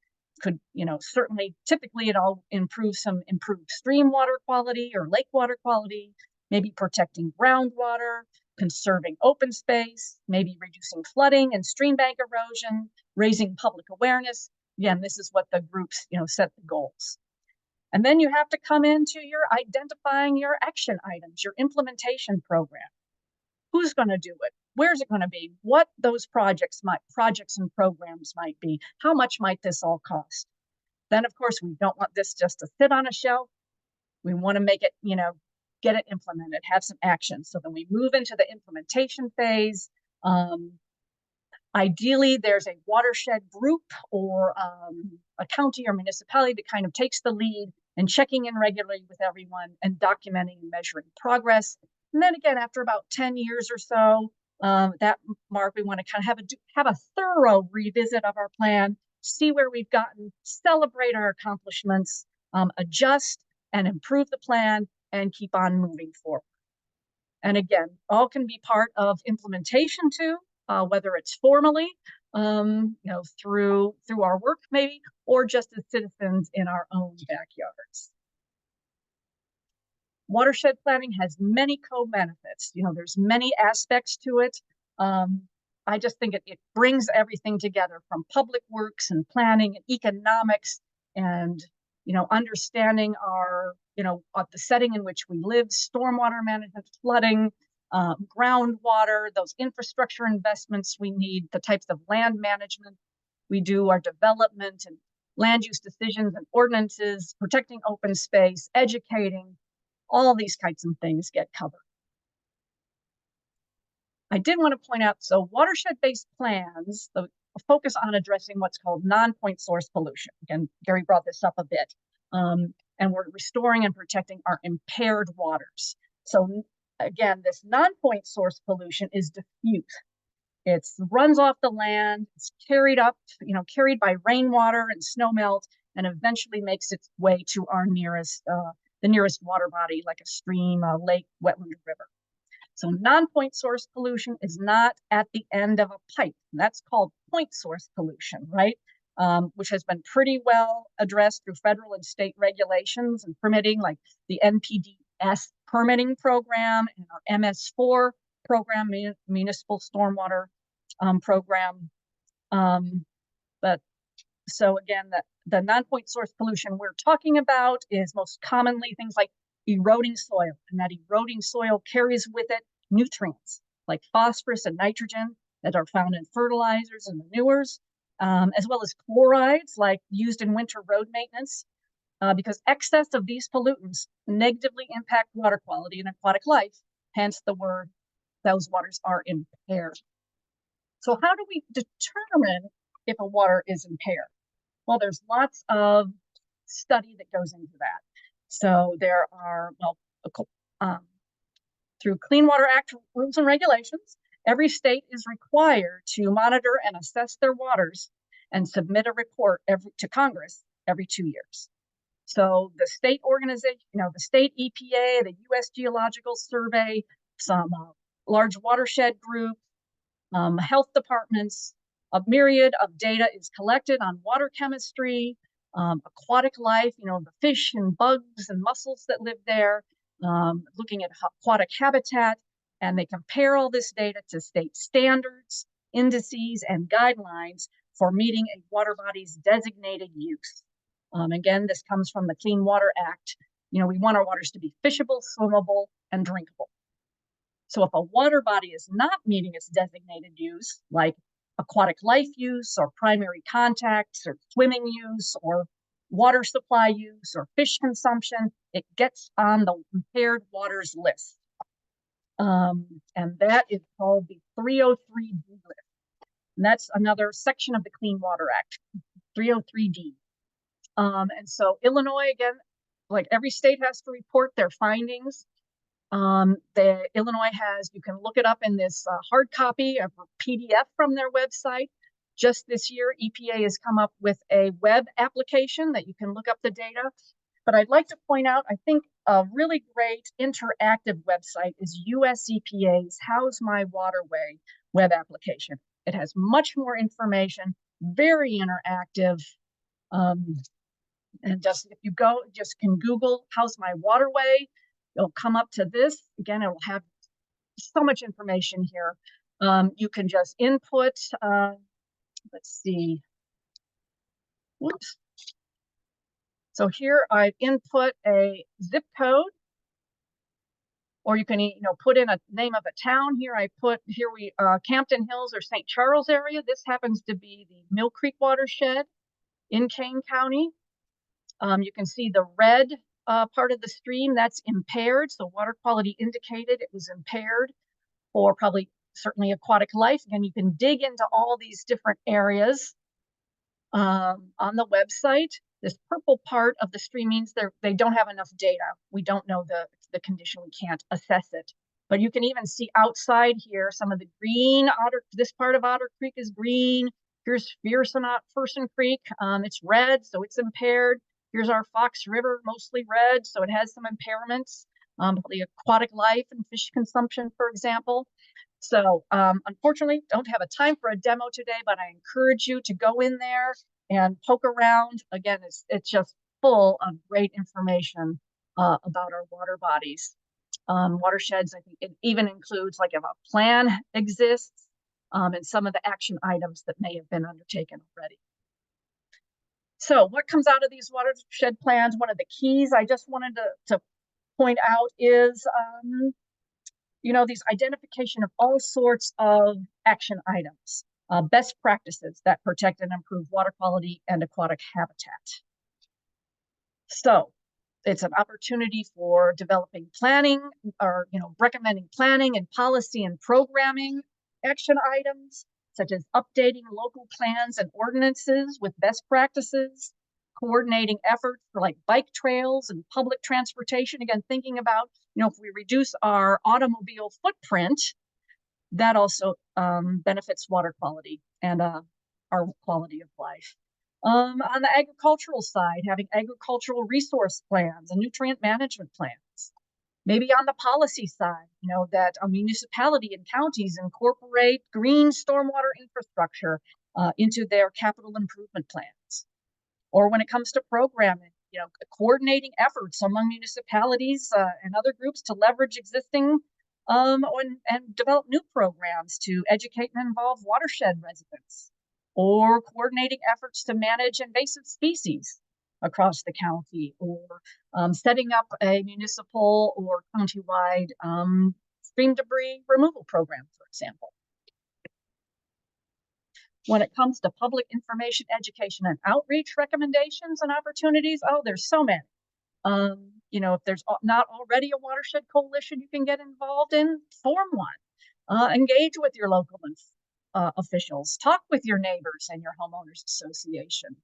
Could, you know, certainly, typically it all improves improved stream water quality or lake water quality, maybe protecting groundwater, conserving open space, maybe reducing flooding and stream bank erosion, raising public awareness. Again, this is what the groups, you know, set the goals. And then you have to come into your identifying your action items, your implementation program. Who's going to do it? Where's it going to be? What those projects and programs might be? How much might this all cost? Then, of course, we don't want this just to sit on a shelf. We want to make it, you know, get it implemented, have some action. So then we move into the implementation phase. Ideally, there's a watershed group or a county or municipality that kind of takes the lead and checking in regularly with everyone and documenting and measuring progress. And then again, after about 10 years or so, that mark, we want to kind of have a thorough revisit of our plan, see where we've gotten, celebrate our accomplishments, adjust and improve the plan, and keep on moving forward. And again, all can be part of implementation too, whether it's formally, you know, through our work maybe, or just as citizens in our own backyards. Watershed planning has many co-benefits. You know, there's many aspects to it. I just think it brings everything together, from public works and planning and economics and, you know, understanding our, you know, the setting in which we live, stormwater management, flooding, groundwater, those infrastructure investments we need, the types of land management we do, our development and land use decisions and ordinances, protecting open space, educating, all these kinds of things get covered. I did want to point out, so watershed-based plans, the focus on addressing what's called non-point source pollution. Again, Gary brought this up a bit. And we're restoring and protecting our impaired waters. So again, this non-point source pollution is diffuse. It runs off the land, it's carried up, you know, carried by rainwater and snowmelt, and eventually makes its way to our nearest, the nearest water body, like a stream, a lake, wetland, or river. So non-point source pollution is not at the end of a pipe. That's called point source pollution, right? Which has been pretty well addressed through federal and state regulations and permitting, like the NPDES permitting program and our MS4 program, municipal stormwater program. But so again, the non-point source pollution we're talking about is most commonly things like eroding soil, and that eroding soil carries with it nutrients like phosphorus and nitrogen that are found in fertilizers and manures, as well as chlorides like used in winter road maintenance, because excess of these pollutants negatively impact water quality and aquatic life, hence the word those waters are impaired. So how do we determine if a water is impaired? Well, there's lots of study that goes into that. So there are, well, Through Clean Water Act rules and regulations, every state is required to monitor and assess their waters and submit a report to Congress every 2 years. So the state organization, the state EPA, the U.S. Geological Survey, some large watershed group, health departments, a myriad of data is collected on water chemistry, aquatic life, the fish and bugs and mussels that live there, looking at aquatic habitat, and they compare all this data to state standards, indices, and guidelines for meeting a water body's designated use. Again, this comes from the Clean Water Act. We want our waters to be fishable, swimmable, and drinkable. So if a water body is not meeting its designated use, like aquatic life use or primary contacts or swimming use or water supply use or fish consumption, it gets on the impaired waters list. And that is called the 303D list. And that's another section of the Clean Water Act, 303D. And so Illinois, again, like every state has to report their findings. The Illinois has, you can look it up in this hard copy of a PDF from their website. Just this year, EPA has come up with a web application that you can look up the data. But I'd like to point out, I think a really great interactive website is US EPA's How's My Waterway web application. It has much more information, very interactive. And just if you go, just can Google How's My Waterway, it'll come up to this. Again, it'll have so much information here. You can just input, let's see. Whoops. So here I've input a zip code, or you can, put in a name of a town. Here I put, Campton Hills or St. Charles area. This happens to be the Mill Creek watershed in Kane County. You can see the red part of the stream that's impaired. So water quality indicated it was impaired, or probably certainly aquatic life. Again, you can dig into all these different areas on the website. This purple part of the stream means they don't have enough data. We don't know the condition. We can't assess it. But you can even see outside here some of the green this part of Otter Creek is green. Here's Ferson Creek. It's red, so it's impaired. Here's our Fox River, mostly red, so it has some impairments. The aquatic life and fish consumption, for example. So unfortunately, don't have a time for a demo today, but I encourage you to go in there and poke around. Again, it's just full of great information about our water bodies. Watersheds, I think it even includes like if a plan exists and some of the action items that may have been undertaken already. So what comes out of these watershed plans? One of the keys I just wanted to point out is, these identification of all sorts of action items, best practices that protect and improve water quality and aquatic habitat. So it's an opportunity for developing planning or, recommending planning and policy and programming action items, such as updating local plans and ordinances with best practices, coordinating efforts for like bike trails and public transportation. Again, thinking about, if we reduce our automobile footprint, that also benefits water quality and our quality of life. On the agricultural side, having agricultural resource plans and nutrient management plans. Maybe on the policy side, that a municipality and counties incorporate green stormwater infrastructure into their capital improvement plans. Or when it comes to programming, coordinating efforts among municipalities and other groups to leverage existing and develop new programs to educate and involve watershed residents. Or coordinating efforts to manage invasive species across the county, or setting up a municipal or countywide stream debris removal program, for example. When it comes to public information, education, and outreach recommendations and opportunities, there's so many. If there's not already a watershed coalition you can get involved in, form one. Engage with your local officials, talk with your neighbors and your homeowners association.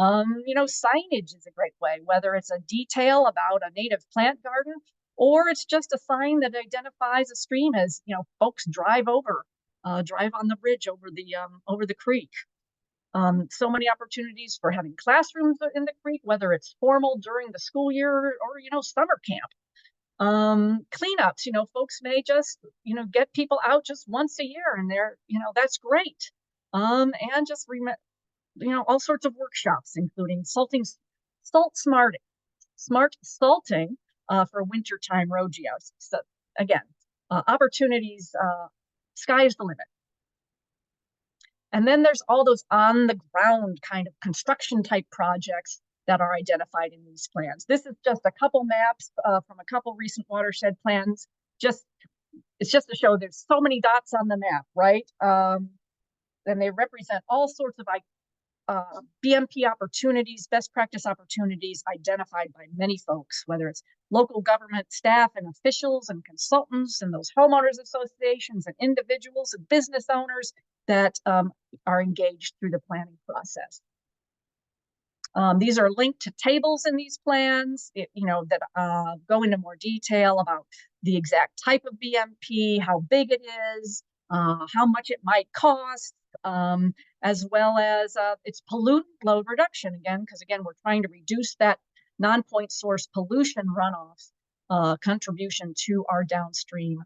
Signage is a great way, whether it's a detail about a native plant garden or it's just a sign that identifies a stream as, you know, folks drive on the bridge over the creek. So many opportunities for having classrooms in the creek, whether it's formal during the school year or, you know, summer camp. Cleanups, you know, folks may just, you know, get people out just once a year, and they're, you know, that's great. And just you know, all sorts of workshops, including smart salting for wintertime road geos. So again, opportunities, sky's the limit. And then there's all those on the ground kind of construction type projects that are identified in these plans. This is just a couple maps from a couple recent watershed plans. It's just to show there's so many dots on the map, right? And they represent all sorts of BMP opportunities, best practice opportunities identified by many folks, whether it's local government staff and officials and consultants and those homeowners associations and individuals and business owners that are engaged through the planning process. These are linked to tables in these plans, you know, that go into more detail about the exact type of BMP, how big it is, how much it might cost, as well as its pollutant load reduction, again, because again, we're trying to reduce that non-point source pollution runoff contribution to our downstream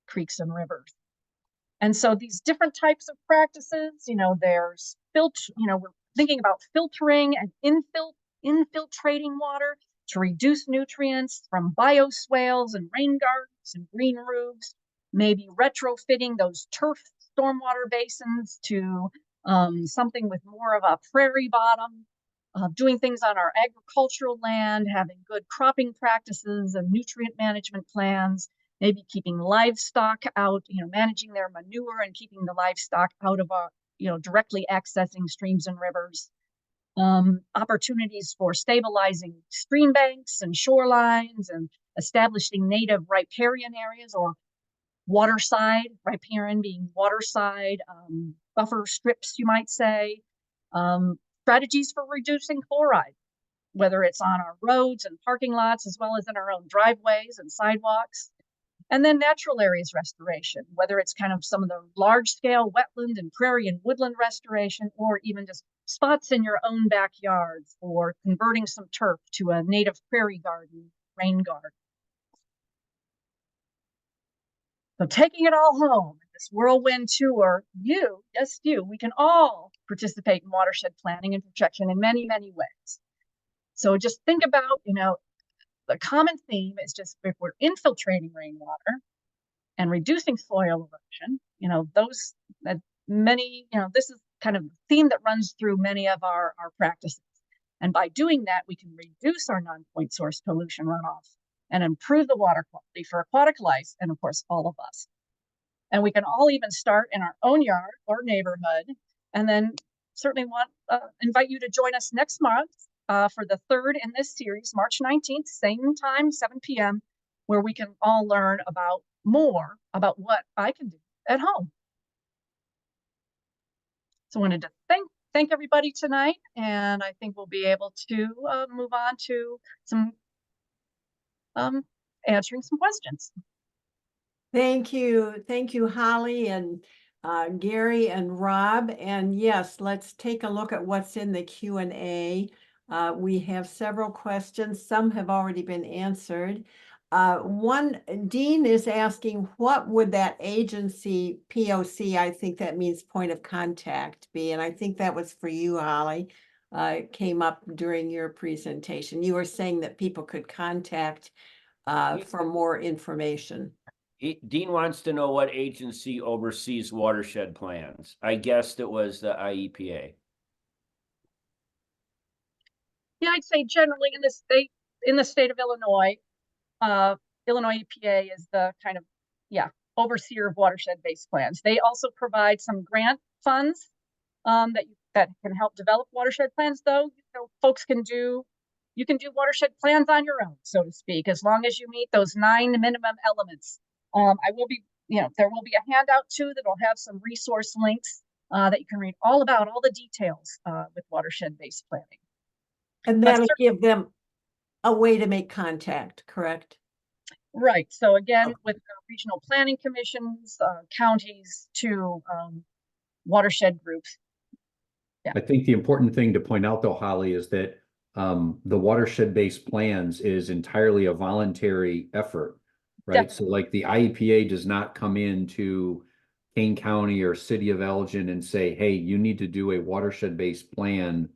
creeks and rivers. And so these different types of practices, you know, there's we're thinking about filtering and infiltrating water to reduce nutrients from bioswales and rain gardens and green roofs, maybe retrofitting those turf stormwater basins to something with more of a prairie bottom, doing things on our agricultural land, having good cropping practices and nutrient management plans, maybe keeping livestock out, you know, managing their manure and keeping the livestock out of you know, directly accessing streams and rivers. Opportunities for stabilizing stream banks and shorelines and establishing native riparian areas or waterside, riparian being waterside, buffer strips, you might say. Strategies for reducing chloride, whether it's on our roads and parking lots, as well as in our own driveways and sidewalks. And then natural areas restoration, whether it's kind of some of the large scale wetland and prairie and woodland restoration, or even just spots in your own backyards, or converting some turf to a native prairie garden, rain garden. So taking it all home, this whirlwind tour, we can all participate in watershed planning and protection in many, many ways. So just think about, you know, the common theme is just if we're infiltrating rainwater and reducing soil erosion, you know, this is kind of the theme that runs through many of our practices. And by doing that, we can reduce our non-point source pollution runoff and improve the water quality for aquatic life and, of course, all of us. And we can all even start in our own yard or neighborhood, and then certainly invite you to join us next month for the third in this series, March 19th, same time, 7 p.m., where we can all learn more about what I can do at home. So I wanted to thank everybody tonight, and I think we'll be able to move on to some answering some questions. Thank you, Holly and Gary and Rob. And yes, let's take a look at what's in the Q&A. We have several questions. Some have already been answered. Dean is asking, what would that agency POC, I think that means point of contact, be? And I think that was for you, Holly. It came up during your presentation. You were saying that people could contact for more information. Dean wants to know what agency oversees watershed plans. I guessed it was the IEPA. Yeah, I'd say generally in the state of Illinois, Illinois EPA is the kind of, overseer of watershed-based plans. They also provide some grant funds that can help develop watershed plans, though. Folks can do watershed plans on your own, so to speak, as long as you meet those 9 minimum elements. There will be a handout too that will have some resource links that you can read all about all the details with watershed-based planning. And that'll give them a way to make contact, correct? Right. So again, Okay. with regional planning commissions, counties to watershed groups. I think the important thing to point out though, Holly, is that the watershed-based plans is entirely a voluntary effort, right? So like the IEPA does not come into Kane County or City of Elgin and say, hey, you need to do a watershed-based plan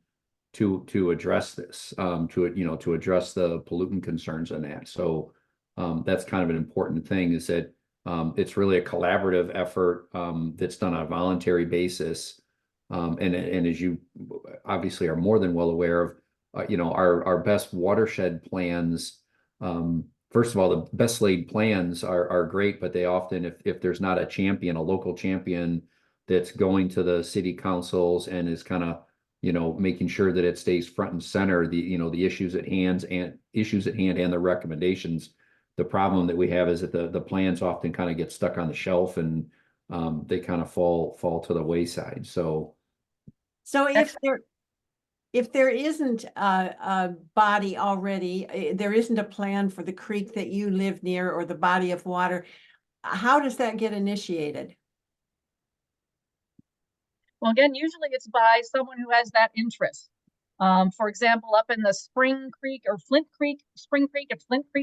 to address this, to address the pollutant concerns on that. So that's kind of an important thing, is that it's really a collaborative effort that's done on a voluntary basis. And as you obviously are more than well aware of, our best watershed plans. First of all, the best laid plans are great, but they often, if there's not a champion, a local champion that's going to the city councils and is kind of, making sure that it stays front and center, the issues at hand and the recommendations. The problem that we have is that the plans often kind of get stuck on the shelf, and they kind of fall to the wayside. So if there isn't a body already, there isn't a plan for the creek that you live near or the body of water, how does that get initiated? Well, again, usually it's by someone who has that interest. For example, up in the Spring Creek and Flint Creek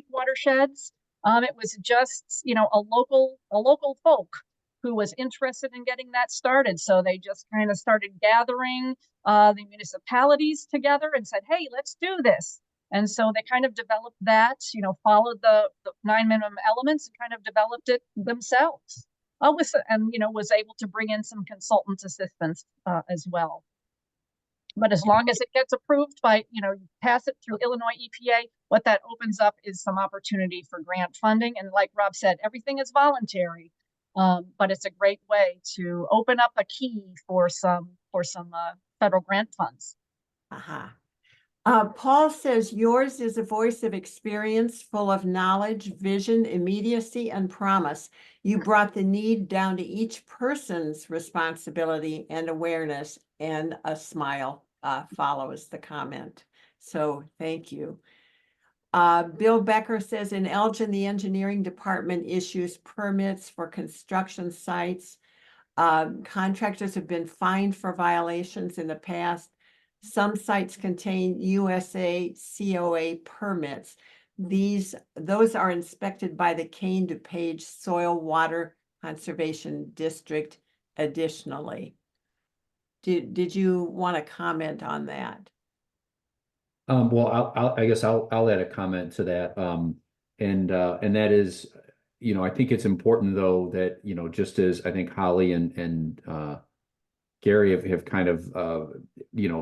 watersheds, it was just, a local folk who was interested in getting that started. So they just kind of started gathering the municipalities together and said, hey, let's do this. And so they kind of developed that, followed the 9 minimum elements and kind of developed it themselves. Was able to bring in some consultant assistance as well. But as long as it gets approved by, pass it through Illinois EPA, what that opens up is some opportunity for grant funding. And like Rob said, everything is voluntary, but it's a great way to open up a key for some federal grant funds. Paul says yours is a voice of experience, full of knowledge, vision, immediacy, and promise. You brought the need down to each person's responsibility and awareness, and a smile follows the comment. So thank you. Bill Becker says in Elgin, the engineering department issues permits for construction sites. Contractors have been fined for violations in the past. Some sites contain USA COA permits. Those are inspected by the Kane DuPage Soil Water Conservation District additionally. Did you want to comment on that? Well, I guess I'll add a comment to that. And that is, I think it's important though that, just as I think Holly and Gary have kind of,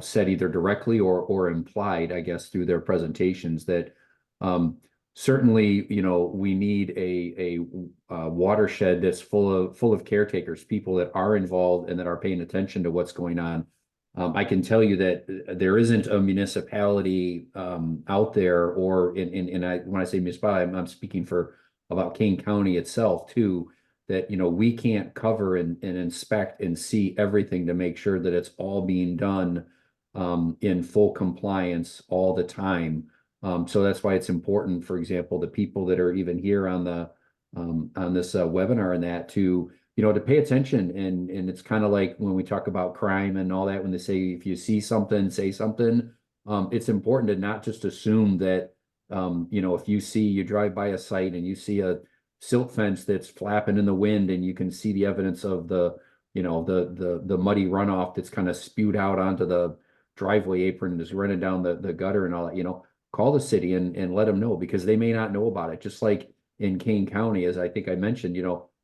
said either directly or implied, I guess, through their presentations, that certainly, we need a watershed that's full of caretakers, people that are involved and that are paying attention to what's going on. I can tell you that there isn't a municipality out there, or when I say municipality, I'm speaking about Kane County itself too, that we can't cover and inspect and see everything to make sure that it's all being done in full compliance all the time. So that's why it's important, for example, the people that are even here on this webinar and that to pay attention. And it's kind of like when we talk about crime and all that, when they say if you see something, say something. It's important to not just assume that if you drive by a site and you see a silt fence that's flapping in the wind and you can see the evidence of the muddy runoff that's kind of spewed out onto the driveway apron and is running down the gutter and all that, call the city and let them know, because they may not know about it. Just like in Kane County, as I think I mentioned,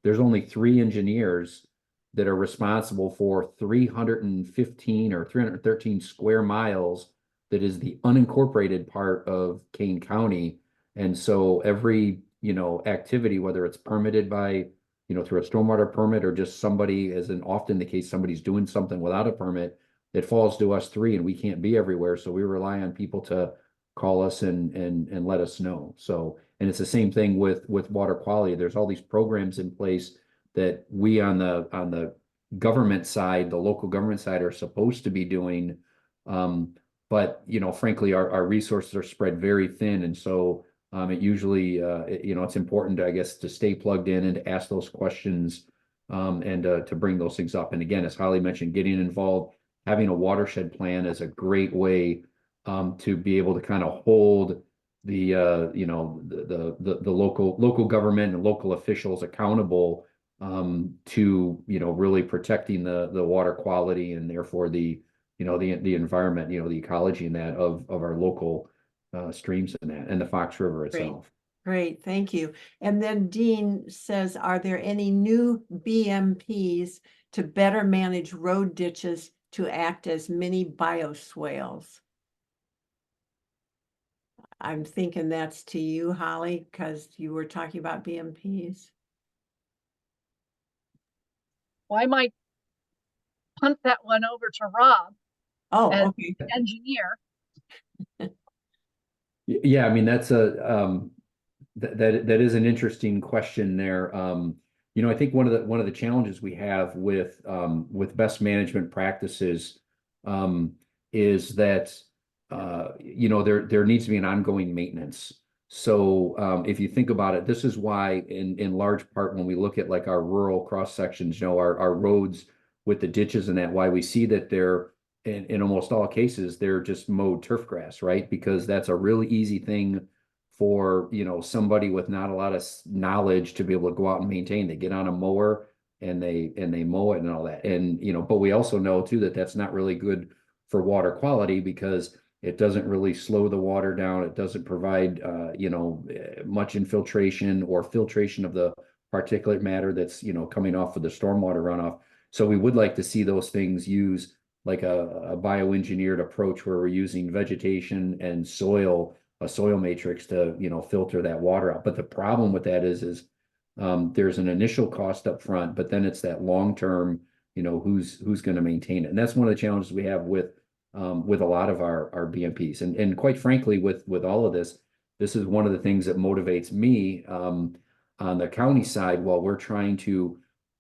there's only 3 engineers that are responsible for 315 or 313 square miles that is the unincorporated part of Kane County. And so every activity, whether it's permitted by, through a stormwater permit or just somebody, as in often the case, somebody's doing something without a permit, it falls to us 3 and we can't be everywhere. So we rely on people to call us and let us know. So, and it's the same thing with water quality. There's all these programs in place that we on the government side, the local government side, are supposed to be doing. But frankly, our resources are spread very thin. And so It usually, it's important, I guess, to stay plugged in and to ask those questions and to bring those things up. And again, as Holly mentioned, getting involved, having a watershed plan is a great way to be able to kind of hold the local government and local officials accountable to really protecting the water quality and therefore the environment, the ecology and that of our local streams and the Fox River itself. Great, thank you. And then Dean says, are there any new BMPs to better manage road ditches to act as mini bioswales? I'm thinking that's to you, Holly, because you were talking about BMPs. Well, I might punt that one over to Rob Oh, as okay. the engineer. Yeah, I mean that's that is an interesting question there. I think one of the challenges we have with best management practices is that there needs to be an ongoing maintenance. So if you think about it, this is why in large part when we look at like our rural cross sections, our roads with the ditches and that, why we see that they're in almost all cases they're just mowed turf grass, right? Because that's a really easy thing for somebody with not a lot of knowledge to be able to go out and maintain. They get on a mower and they mow it and all that. And but we also know too that that's not really good for water quality because it doesn't really slow the water down. It doesn't provide much infiltration or filtration of the particulate matter that's coming off of the stormwater runoff. So we would like to see those things use like a bioengineered approach where we're using vegetation and a soil matrix to filter that water out. But the problem with that is there's an initial cost up front, but then it's that long term, who's going to maintain it. And that's one of the challenges we have with a lot of our BMPs. And quite frankly, with all of this is one of the things that motivates me on the county side while we're trying to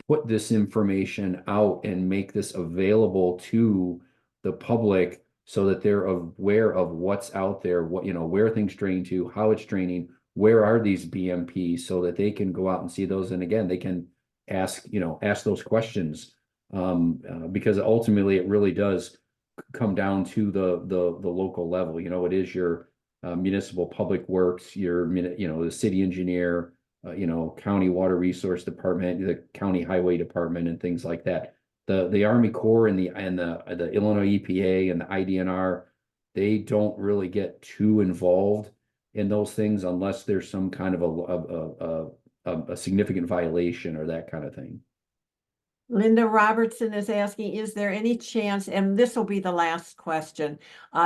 put this information out and make this available to the public so that they're aware of what's out there, where things drain to, how it's draining, where are these BMPs so that they can go out and see those. And again, they can ask those questions because ultimately it really does come down to the local level. It is your municipal public works, your the city engineer, county water resource department, the county highway department, and things like that. The Army Corps and the Illinois EPA and the IDNR, they don't really get too involved in those things unless there's some kind of a significant violation or that kind of thing. Linda Robertson is asking, is there any chance, and this will be the last question,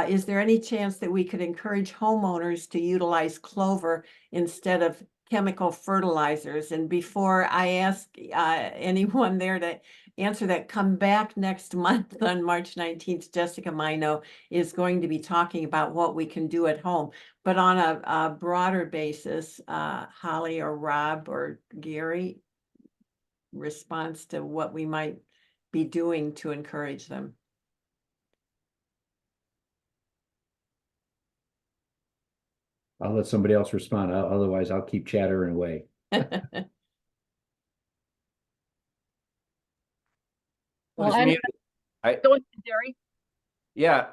is there any chance that we could encourage homeowners to utilize clover instead of chemical fertilizers? And before I ask anyone there to answer that, come back next month on March 19th. Jessica Mino is going to be talking about what we can do at home. But on a broader basis, Holly or Rob or Gary, response to what we might be doing to encourage them. I'll let somebody else respond. Otherwise, I'll keep chattering away. Well, Listen, go ahead, Gary. Yeah,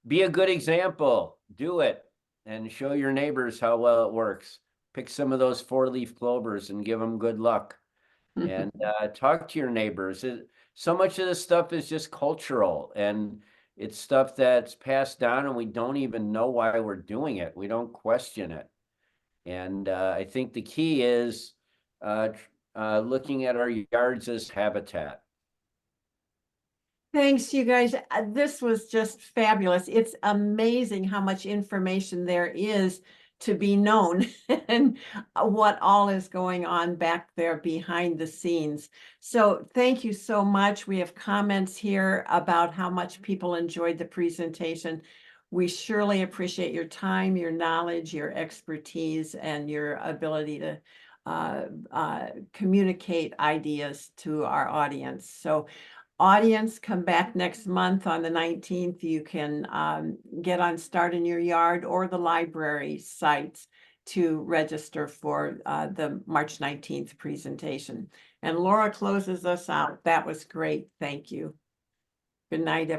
be a good example. Do it and show your neighbors how well it works. Pick some of those 4-leaf clovers and give them good luck. And talk to your neighbors. So much of this stuff is just cultural and it's stuff that's passed down and we don't even know why we're doing it. We don't question it. And I think the key is looking at our yards as habitat. Thanks, you guys. This was just fabulous. It's amazing how much information there is to be known and what all is going on back there behind the scenes. So thank you so much. We have comments here about how much people enjoyed the presentation. We surely appreciate your time, your knowledge, your expertise, and your ability to communicate ideas to our audience. So audience, come back next month on the 19th. You can get on Start in Your Yard or the library sites to register for the March 19th presentation. And Laura closes us out. That was great. Thank you. Good night, everyone.